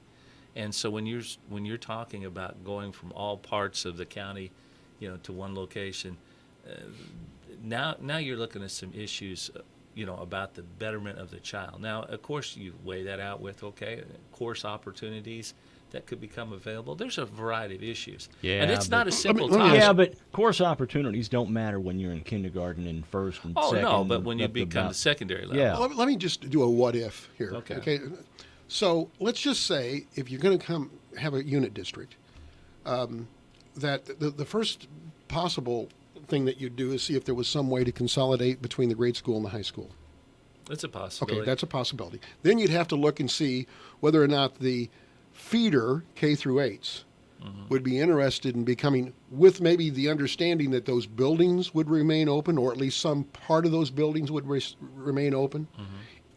And so when you're talking about going from all parts of the county, to one location, now you're looking at some issues about the betterment of the child. Now, of course, you weigh that out with, course opportunities that could become available. There's a variety of issues.
Yeah,
and it's not a simple
topic.
topic.
Yeah, but course opportunities don't matter when you're in kindergarten and first and second.
Oh, no, but when you become the secondary level.
Yeah.
Well, let me just do a what if here.
Okay.
So let's just say if you're going to have a unit district, that the first possible thing that you'd do is see if there was some way to consolidate between the grade school and the high school.
That's a possibility.
Okay, that's a possibility. Then you'd have to look and see whether or not the feeder K through 8s would be interested in becoming, with maybe the understanding that those buildings would remain open, or at least some part of those buildings would remain open.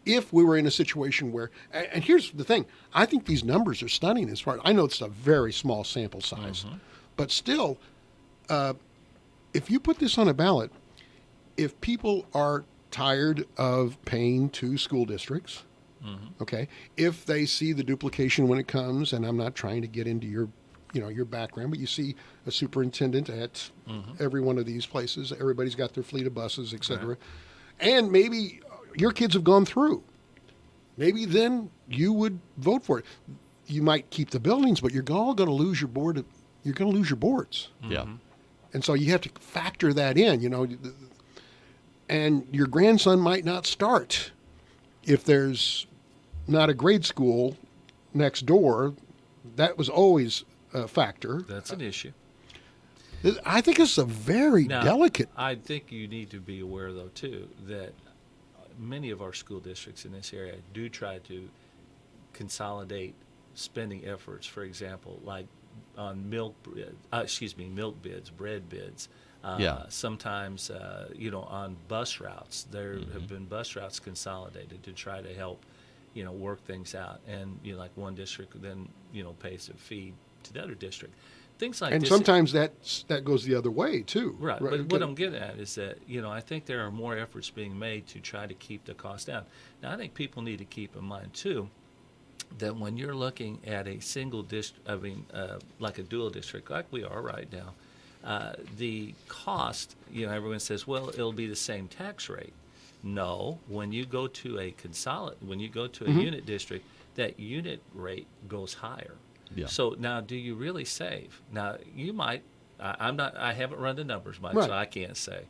If we were in a situation where, and here's the thing, I think these numbers are stunning as far as, I know it's a very small sample size, but still, if you put this on a ballot, if people are tired of paying to school districts, okay, if they see the duplication when it comes, and I'm not trying to get into your background, but you see a superintendent at every one of these places, everybody's got their fleet of buses, et cetera, and maybe your kids have gone through, maybe then you would vote for it. You might keep the buildings, but you're all going to lose your board. You're going to lose your boards.
Yeah.
And so you have to factor that in, and your grandson might not start if there's not a grade school next door. That was always a factor.
That's an issue.
I think it's a very delicate.
I think you need to be aware, though, too, that many of our school districts in this area do try to consolidate spending efforts. For example, like on milk bids, bread bids. Sometimes, on bus routes, there have been bus routes consolidated to try to help, work things out. And, like one district then, pays a fee to the other district. Things like
and
this.
Sometimes that goes the other way, too.
Right. But what I'm getting at is that, I think there are more efforts being made to try to keep the cost down. Now, I think people need to keep in mind, too, that when you're looking at a single district, like a dual district, like we are right now, the cost, everyone says, well, it'll be the same tax rate. No, when you go to a unit district, that unit rate goes higher.
Yeah.
So now, do you really save? Now, you might. I haven't run the numbers much,
Right.
so I can't say.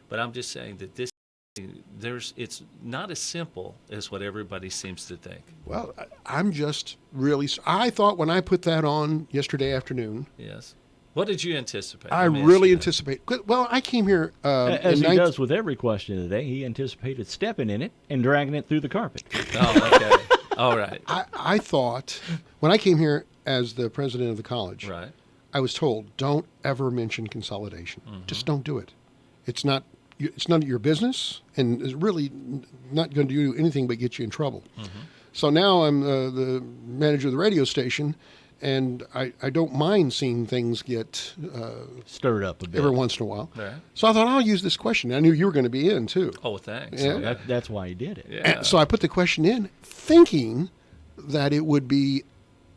But I'm just saying that it's not as simple as what everybody seems to think.
Well, I'm just really. I thought when I put that on yesterday afternoon.
Yes. What did you anticipate?
I really anticipate. Well, I came here.
As he does with every question today, he anticipated stepping in it and dragging it through the carpet.
Oh, okay. All right.
I thought when I came here as the president of the college,
right,
I was told, don't ever mention consolidation. Just don't do it. It's none of your business, and is really not going to do anything but get you in trouble. So now I'm the manager of the radio station, and I don't mind seeing things get
stirred up a bit
every once in a while.
Right.
So I thought I'll use this question. I knew you were going to be in too.
Oh, thanks.
Yeah.
That's why he did it.
Yeah.
And so I put the question in, thinking that it would be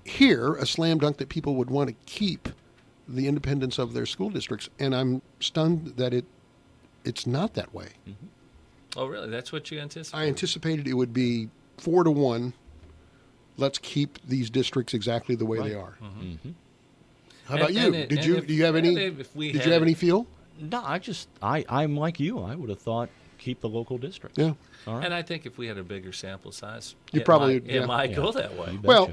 here a slam dunk that people would want to keep the independence of their school districts, and I'm stunned that it's not that way.
Oh, really? That's what you anticipated?
I anticipated it would be 4-1. Let's keep these districts exactly the way they are. How about you? Did you have any feel?
No, I'm like you. I would have thought keep the local districts.
Yeah.
All right.
And I think if we had a bigger sample size,
It
might go that way.
Well,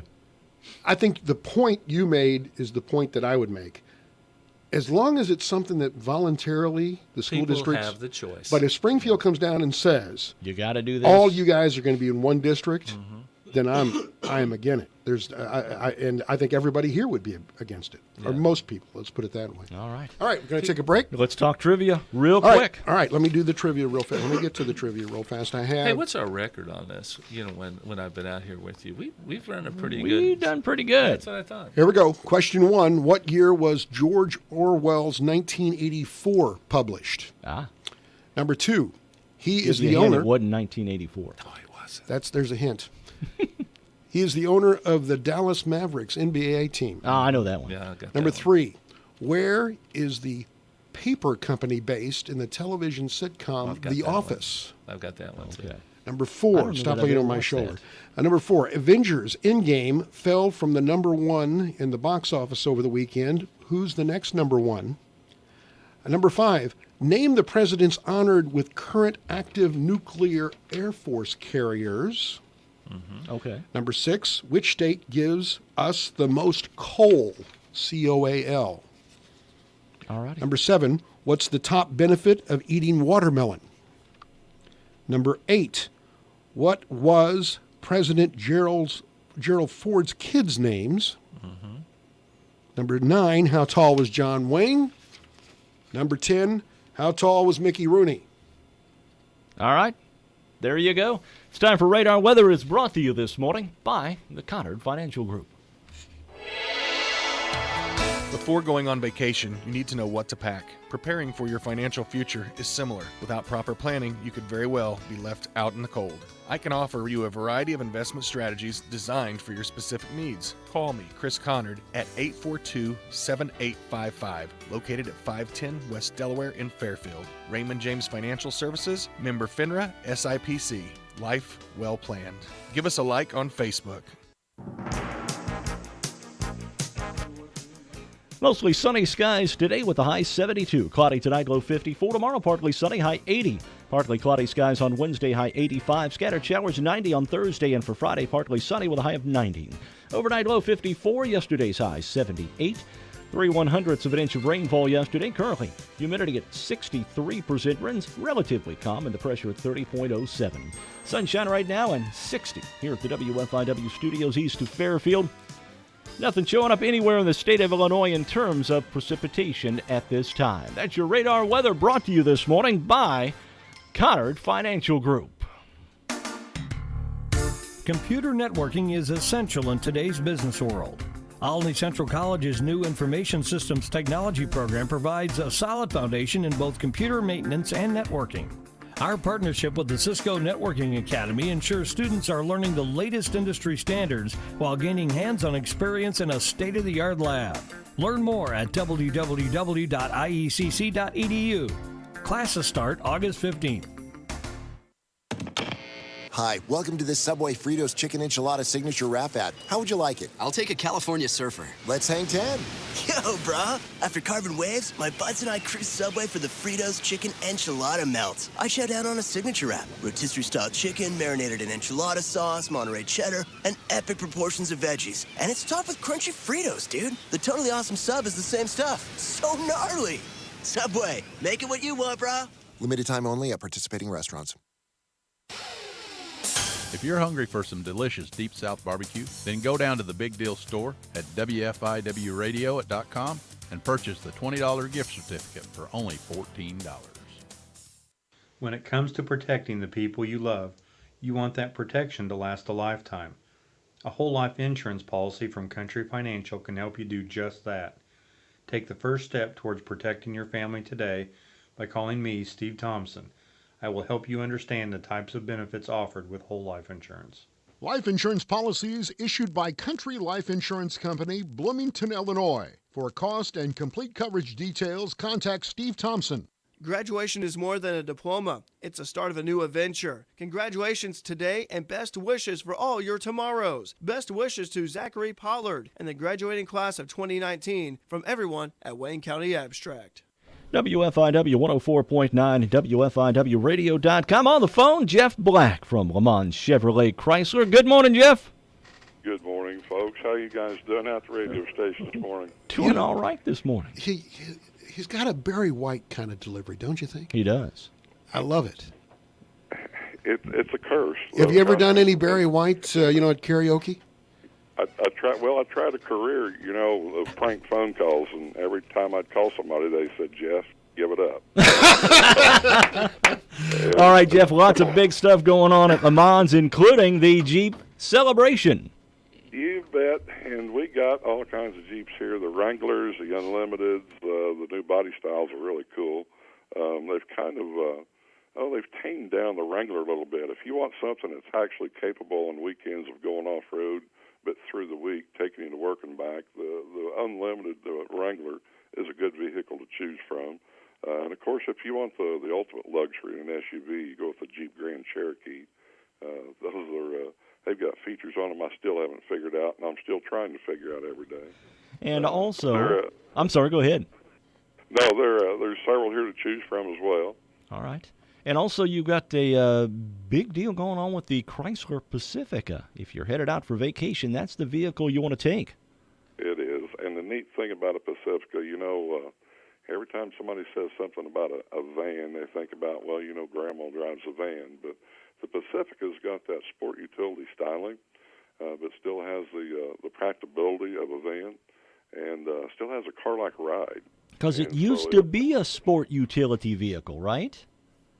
I think the point you made is the point that I would make. As long as it's something that voluntarily the school
People
districts
have the choice.
But if Springfield comes down and says
you got to do this,
all you guys are going to be in one district, then I am against it. And I think everybody here would be against it, or most people. Let's put it that way.
All right.
All right, we're going to take a break.
Let's talk trivia real
All right.
quick.
All right, let me do the trivia real fast. Let me get to the trivia real fast. I have.
Hey, what's our record on this? When I've been out here with you, we've run a pretty good.
We've done pretty good.
That's what I thought.
Here we go. Question 1. What year was George Orwell's 1984 published? Number 2. He is the owner.
It wasn't 1984.
No, it wasn't.
There's a hint. He is the owner of the Dallas Mavericks NBA team.
I know that one.
Yeah, I got
Number
that
3. Where is the paper company based in the television sitcom The Office?
I've got that one too.
Number
I
4,
don't know
stop
that I've
looking
ever
on my
watched
shoulder.
that.
Number 4, Avengers Endgame fell from the number 1 in the box office over the weekend. Who's the next number 1? Number 5, name the presidents honored with current active nuclear Air Force carriers.
Okay.
Number 6, which state gives us the most coal? COAL.
All righty.
Number 7, what's the top benefit of eating watermelon? Number 8, what was President Gerald Ford's kids' names? Number 9, how tall was John Wayne? Number 10, how tall was Mickey Rooney?
All right. There you go. It's time for Radar Weather. Is brought to you this morning by the Connard Financial Group.
Before going on vacation, you need to know what to pack. Preparing for your financial future is similar. Without proper planning, you could very well be left out in the cold. I can offer you a variety of investment strategies designed for your specific needs. Call me, Chris Connard, at 842-7855, located at 510 West Delaware in Fairfield. Raymond James Financial Services, member FINRA, SIPC. Life well planned. Give us a like on Facebook.
Mostly sunny skies today with a high 72. Cloudy tonight, low 54. Tomorrow, partly sunny, high 80. Partly cloudy skies on Wednesday, high 85. Scattered showers 90 on Thursday, and for Friday, partly sunny with a high of 90. Overnight, low 54. Yesterday's high 78. 3/100ths of an inch of rainfall yesterday. Currently, humidity at 63%. Winds relatively calm, and the pressure at 30.07. Sunshine right now and 60 here at the WFIW studios east of Fairfield. Nothing showing up anywhere in the state of Illinois in terms of precipitation at this time. That's your radar weather brought to you this morning by Connard Financial Group.
Computer networking is essential in today's business world. Olney Central College's new Information Systems Technology program provides a solid foundation in both computer maintenance and networking. Our partnership with the Cisco Networking Academy ensures students are learning the latest industry standards while gaining hands-on experience in a state-of-the-art lab. Learn more at www.iecc.edu. Classes start August 15th.
Hi, welcome to this Subway Fritos Chicken Enchilada Signature Wrap ad. How would you like it?
I'll take a California Surfer.
Let's hang 10.
Yo, brah. After carving waves, my buds and I cruise Subway for the Fritos Chicken Enchilada Melt. I chow down on a signature wrap. Rotisserie-style chicken, marinated in enchilada sauce, Monterey cheddar, and epic proportions of veggies. And it's topped with crunchy Fritos, dude. The totally awesome sub is the same stuff. So gnarly. Subway, make it what you want, brah.
Limited time only at participating restaurants.
If you're hungry for some delicious Deep South barbecue, then go down to the Big Deal store at WFIWradio.com and purchase the $20 gift certificate for only $14.
When it comes to protecting the people you love, you want that protection to last a lifetime. A whole life insurance policy from Country Financial can help you do just that. Take the first step towards protecting your family today by calling me, Steve Thompson. I will help you understand the types of benefits offered with whole life insurance.
Life insurance policies issued by Country Life Insurance Company, Bloomington, Illinois. For cost and complete coverage details, contact Steve Thompson.
Graduation is more than a diploma. It's the start of a new adventure. Congratulations today and best wishes for all your tomorrows. Best wishes to Zachary Pollard and the graduating class of 2019 from everyone at Wayne County Abstract.
WFIW 104.9, WFIWradio.com. On the phone, Jeff Black from Le Mans Chevrolet Chrysler. Good morning, Jeff.
Good morning, folks. How you guys doing at the radio station this morning?
Doing all right this morning.
He's got a Barry White kind of delivery, don't you think?
He does.
I love it.
It's a curse.
Have you ever done any Barry White, at karaoke?
I tried a career, of prank phone calls, and every time I'd call somebody, they said, Jeff, give it up.
All right, Jeff, lots of big stuff going on at Le Mans, including the Jeep Celebration.
You bet, and we got all kinds of Jeeps here, the Wranglers, the Unlimiteds, the new body styles are really cool. They've kind of, they've tamed down the Wrangler a little bit. If you want something that's actually capable on weekends of going off-road, but through the week, taking you to work and back, the Unlimited Wrangler is a good vehicle to choose from. And of course, if you want the ultimate luxury in an SUV, you go with the Jeep Grand Cherokee. Those are they've got features on them I still haven't figured out, and I'm still trying to figure out every day.
And also, I'm sorry, go ahead.
No, there's several here to choose from as well.
All right. And also, you've got a big deal going on with the Chrysler Pacifica. If you're headed out for vacation, that's the vehicle you want to take.
It is. And the neat thing about a Pacifica, every time somebody says something about a van, they think about, Grandma drives a van. But the Pacifica's got that sport utility styling, but still has the practicability of a van, and still has a car-like ride.
Because it used to be a sport utility vehicle, right?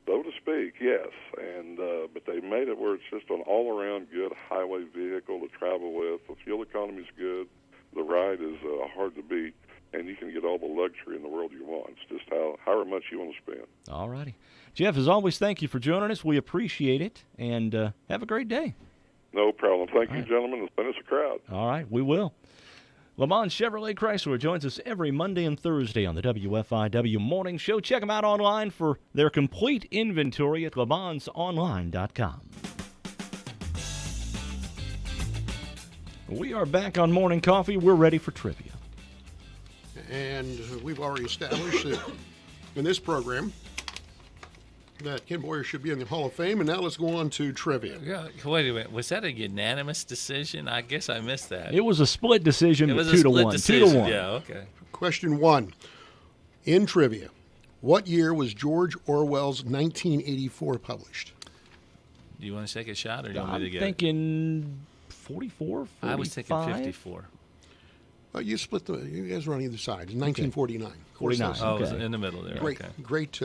So to speak, yes. And but they made it where it's just an all-around good highway vehicle to travel with. The fuel economy's good. The ride is hard to beat. And you can get all the luxury in the world you want. It's just however much you want to spend.
All righty. Jeff, as always, thank you for joining us. We appreciate it. And have a great day.
No problem. Thank you, gentlemen. Send us a crowd.
All right, we will. Lamont Chevrolet Chrysler joins us every Monday and Thursday on the WFIW Morning Show. Check them out online for their complete inventory at LeMansOnline.com. We are back on Morning Coffee. We're ready for trivia.
And we've already established that in this program that Ken Boyer should be in the Hall of Fame. And now let's go on to trivia.
Yeah, wait a minute. Was that a unanimous decision? I guess I missed that.
It was a split decision,
it
but
was
2
a
to
split
1.
Decision.
2 to 1.
Yeah, okay.
Question 1. In trivia, what year was George Orwell's 1984 published?
Do you want to take a shot, or do you want me to get
I'm thinking 44, 45?
I was thinking 54.
You split you guys were on either side. It's 1949.
49.
Oh, it was in the middle there.
Great,
okay.
great.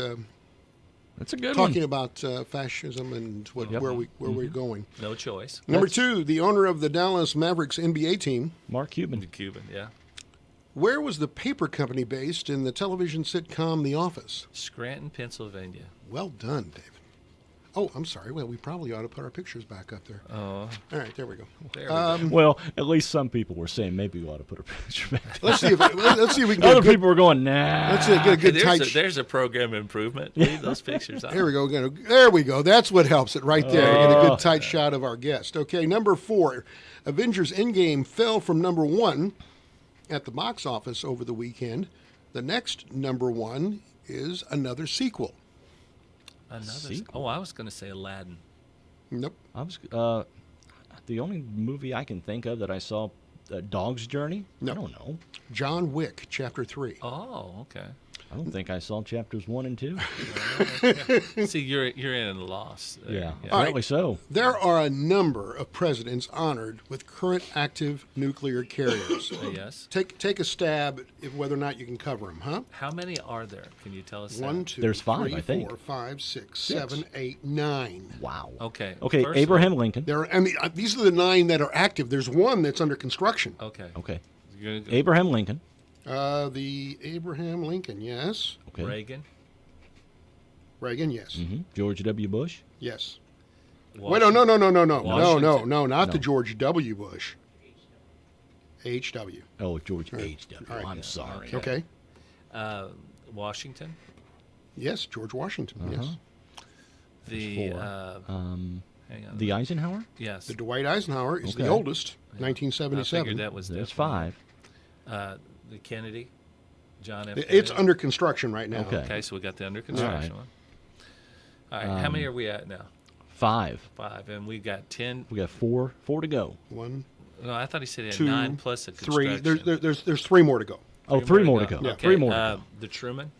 That's a good
talking
one.
about fascism and where we're going.
No choice.
Number 2, the owner of the Dallas Mavericks NBA team,
Mark Cuban.
Cuban, yeah.
Where was the paper company based in the television sitcom The Office?
Scranton, Pennsylvania.
Well done, David. Oh, I'm sorry. Well, we probably ought to put our pictures back up there.
Oh.
All right, there we go.
There we go.
Well, at least some people were saying maybe we ought to put a picture back.
Let's see if we can get
Other people were going, nah.
Let's get a good tight.
There's a program improvement. Leave those pictures on.
Here we go. There we go. That's what helps it right there. You get a good tight shot of our guest. Okay, number 4. Avengers Endgame fell from number 1 at the box office over the weekend. The next number 1 is another sequel.
Another sequel? Oh, I was going to say Aladdin.
Nope.
I was the only movie I can think of that I saw, Dog's Journey.
No.
I don't know.
John Wick, Chapter 3.
Oh, okay.
I don't think I saw chapters 1 and 2.
See, you're in a loss.
Yeah, apparently so.
There are a number of presidents honored with current active nuclear carriers.
Yes.
Take a stab at whether or not you can cover them, huh?
How many are there? Can you tell us?
1, 2,
There's 5,
3,
I think.
4, 5, 6, 7, 8, 9.
Wow.
Okay.
Okay,
First
Abraham
one.
Lincoln.
These are the 9 that are active. There's 1 that's under construction.
Okay.
Okay.
You're gonna go
Abraham Lincoln.
The Abraham Lincoln, yes.
Okay.
Reagan.
Reagan, yes.
Mm-hmm. George W. Bush.
Yes.
Washington.
Wait, no,
Washington.
not the George W. Bush. H.W.
Oh, George H.W.
All right.
I'm sorry.
Okay.
Washington.
Yes, George Washington, yes.
The
Hang
on.
The Eisenhower.
Yes.
The Dwight Eisenhower is the
Okay.
oldest,
I
1977.
figured that was
There's
definitely-
5.
The Kennedy. John F.
It's
Kennedy.
under construction right now.
Okay.
Okay, so we got the under construction one. All right. How many are we at now?
5.
5, and we got 10.
We got 4 to go.
1,
No, I thought he said he had
2,
9 plus a
3.
construction.
There's 3 more to go.
Oh, 3 more to go.
Yeah.
3 more to go.
The Truman.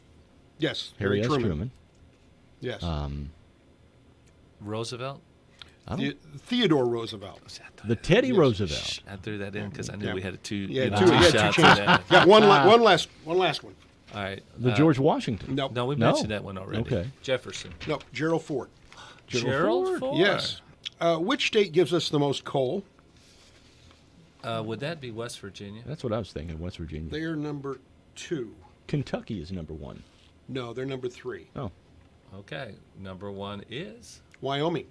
Yes,
Harry S. Truman.
Yes.
Roosevelt.
Theodore Roosevelt.
The Teddy Roosevelt.
Shh, I threw that in because I knew
Yeah.
we had two.
Yeah,
you know,
two
shots
chances.
in that.
Yeah, one last one.
All right.
The George Washington.
Nope.
No, we mentioned that one already.
Okay.
Jefferson.
No, Gerald Ford.
Gerald Ford.
Yes. Which state gives us the most coal?
Would that be West Virginia?
That's what I was thinking, West Virginia.
They are number 2.
Kentucky is number 1.
No, they're number 3.
Oh.
Okay. Number 1 is
Wyoming.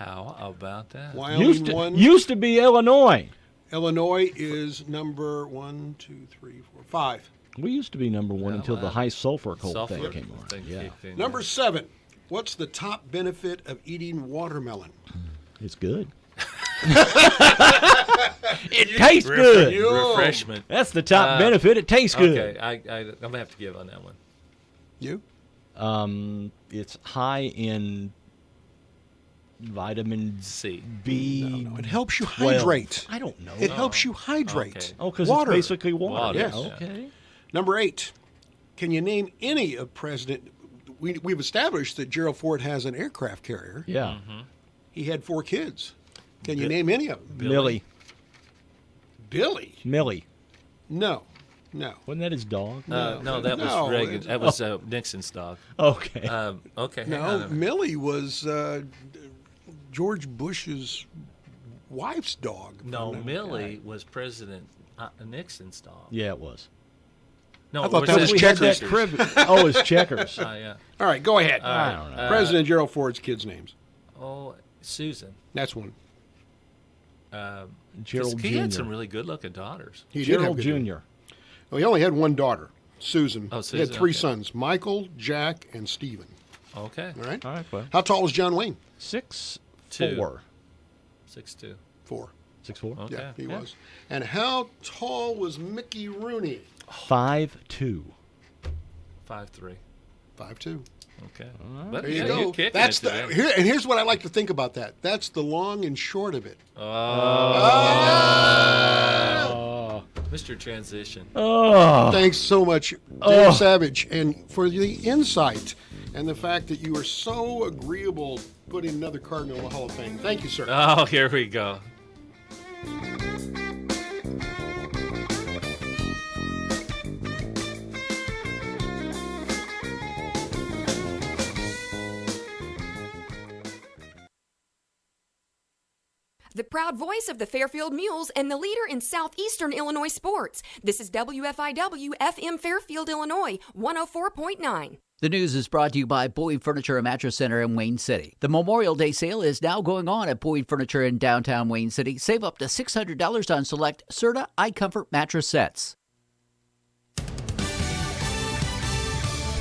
how about that?
Wyoming
Used to be Illinois.
Illinois is number 1, 2, 3, 4, 5.
We used to be number one until the high sulfur coal
Sulfur
thing came on.
thing
Yeah.
kicked in.
Number 7. What's the top benefit of eating watermelon?
It's good. It tastes good.
Refreshment.
That's the top benefit. It tastes good.
Okay, I'm going to have to give on that one.
You?
It's high in vitamin
C.
B.
No, it helps you
12.
hydrate.
I don't know.
It helps you hydrate.
Okay.
Oh, because it's basically water.
Yes.
Okay.
Number 8. Can you name any of President... We've established that Gerald Ford has an aircraft carrier.
Yeah.
He had 4 kids. Can you name any of them?
Millie.
Billy?
Millie.
No.
Wasn't that his dog?
No, that was
No,
Reagan.
it's-
That was Nixon's dog.
Okay.
Okay. hang
No,
on.
Millie was George Bush's wife's dog.
No, Millie was President Nixon's dog.
Yeah, it was.
No,
I thought
or
that was
it
Checkers.
Oh, it's Checkers.
Yeah.
All right, go ahead.
I don't know.
President Gerald Ford's kids' names.
Oh, Susan.
That's one.
Gerald
He had
Jr.
some really good-looking daughters.
He did have
Gerald
good
Jr.
ones. Well, he only had one daughter, Susan.
Oh,
He had
Susan,
3
okay.
sons, Michael, Jack, and Stephen.
Okay.
All right?
All right, well.
How tall was John Wayne?
6'4".
6'2".
4.
6'4".
Okay.
Yeah, he was. And how tall was Mickey Rooney?
5'2".
5'3".
5'2".
Okay.
There you go. That's and here's what I like to think about that. That's the long and short of it.
Oh. Mr. Transition.
Thanks so much, Dave Savage, and for the insight and the fact that you were so agreeable putting another Cardinal in the Hall of Fame. Thank you, sir.
Oh, here we go.
The proud voice of the Fairfield Mules and the leader in southeastern Illinois sports. This is WFIW FM Fairfield, Illinois, 104.9.
The news is brought to you by Boyd Furniture and Mattress Center in Wayne City. The Memorial Day sale is now going on at Boyd Furniture in downtown Wayne City. Save up to $600 on select Serta iComfort mattress sets.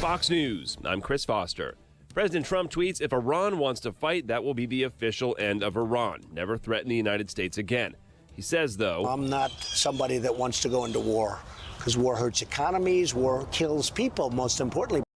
Fox News, I'm Chris Foster. President Trump tweets, if Iran wants to fight, that will be the official end of Iran. Never threaten the United States again. He says, though,
I'm not somebody that wants to go into war because war hurts economies, war kills people, most importantly.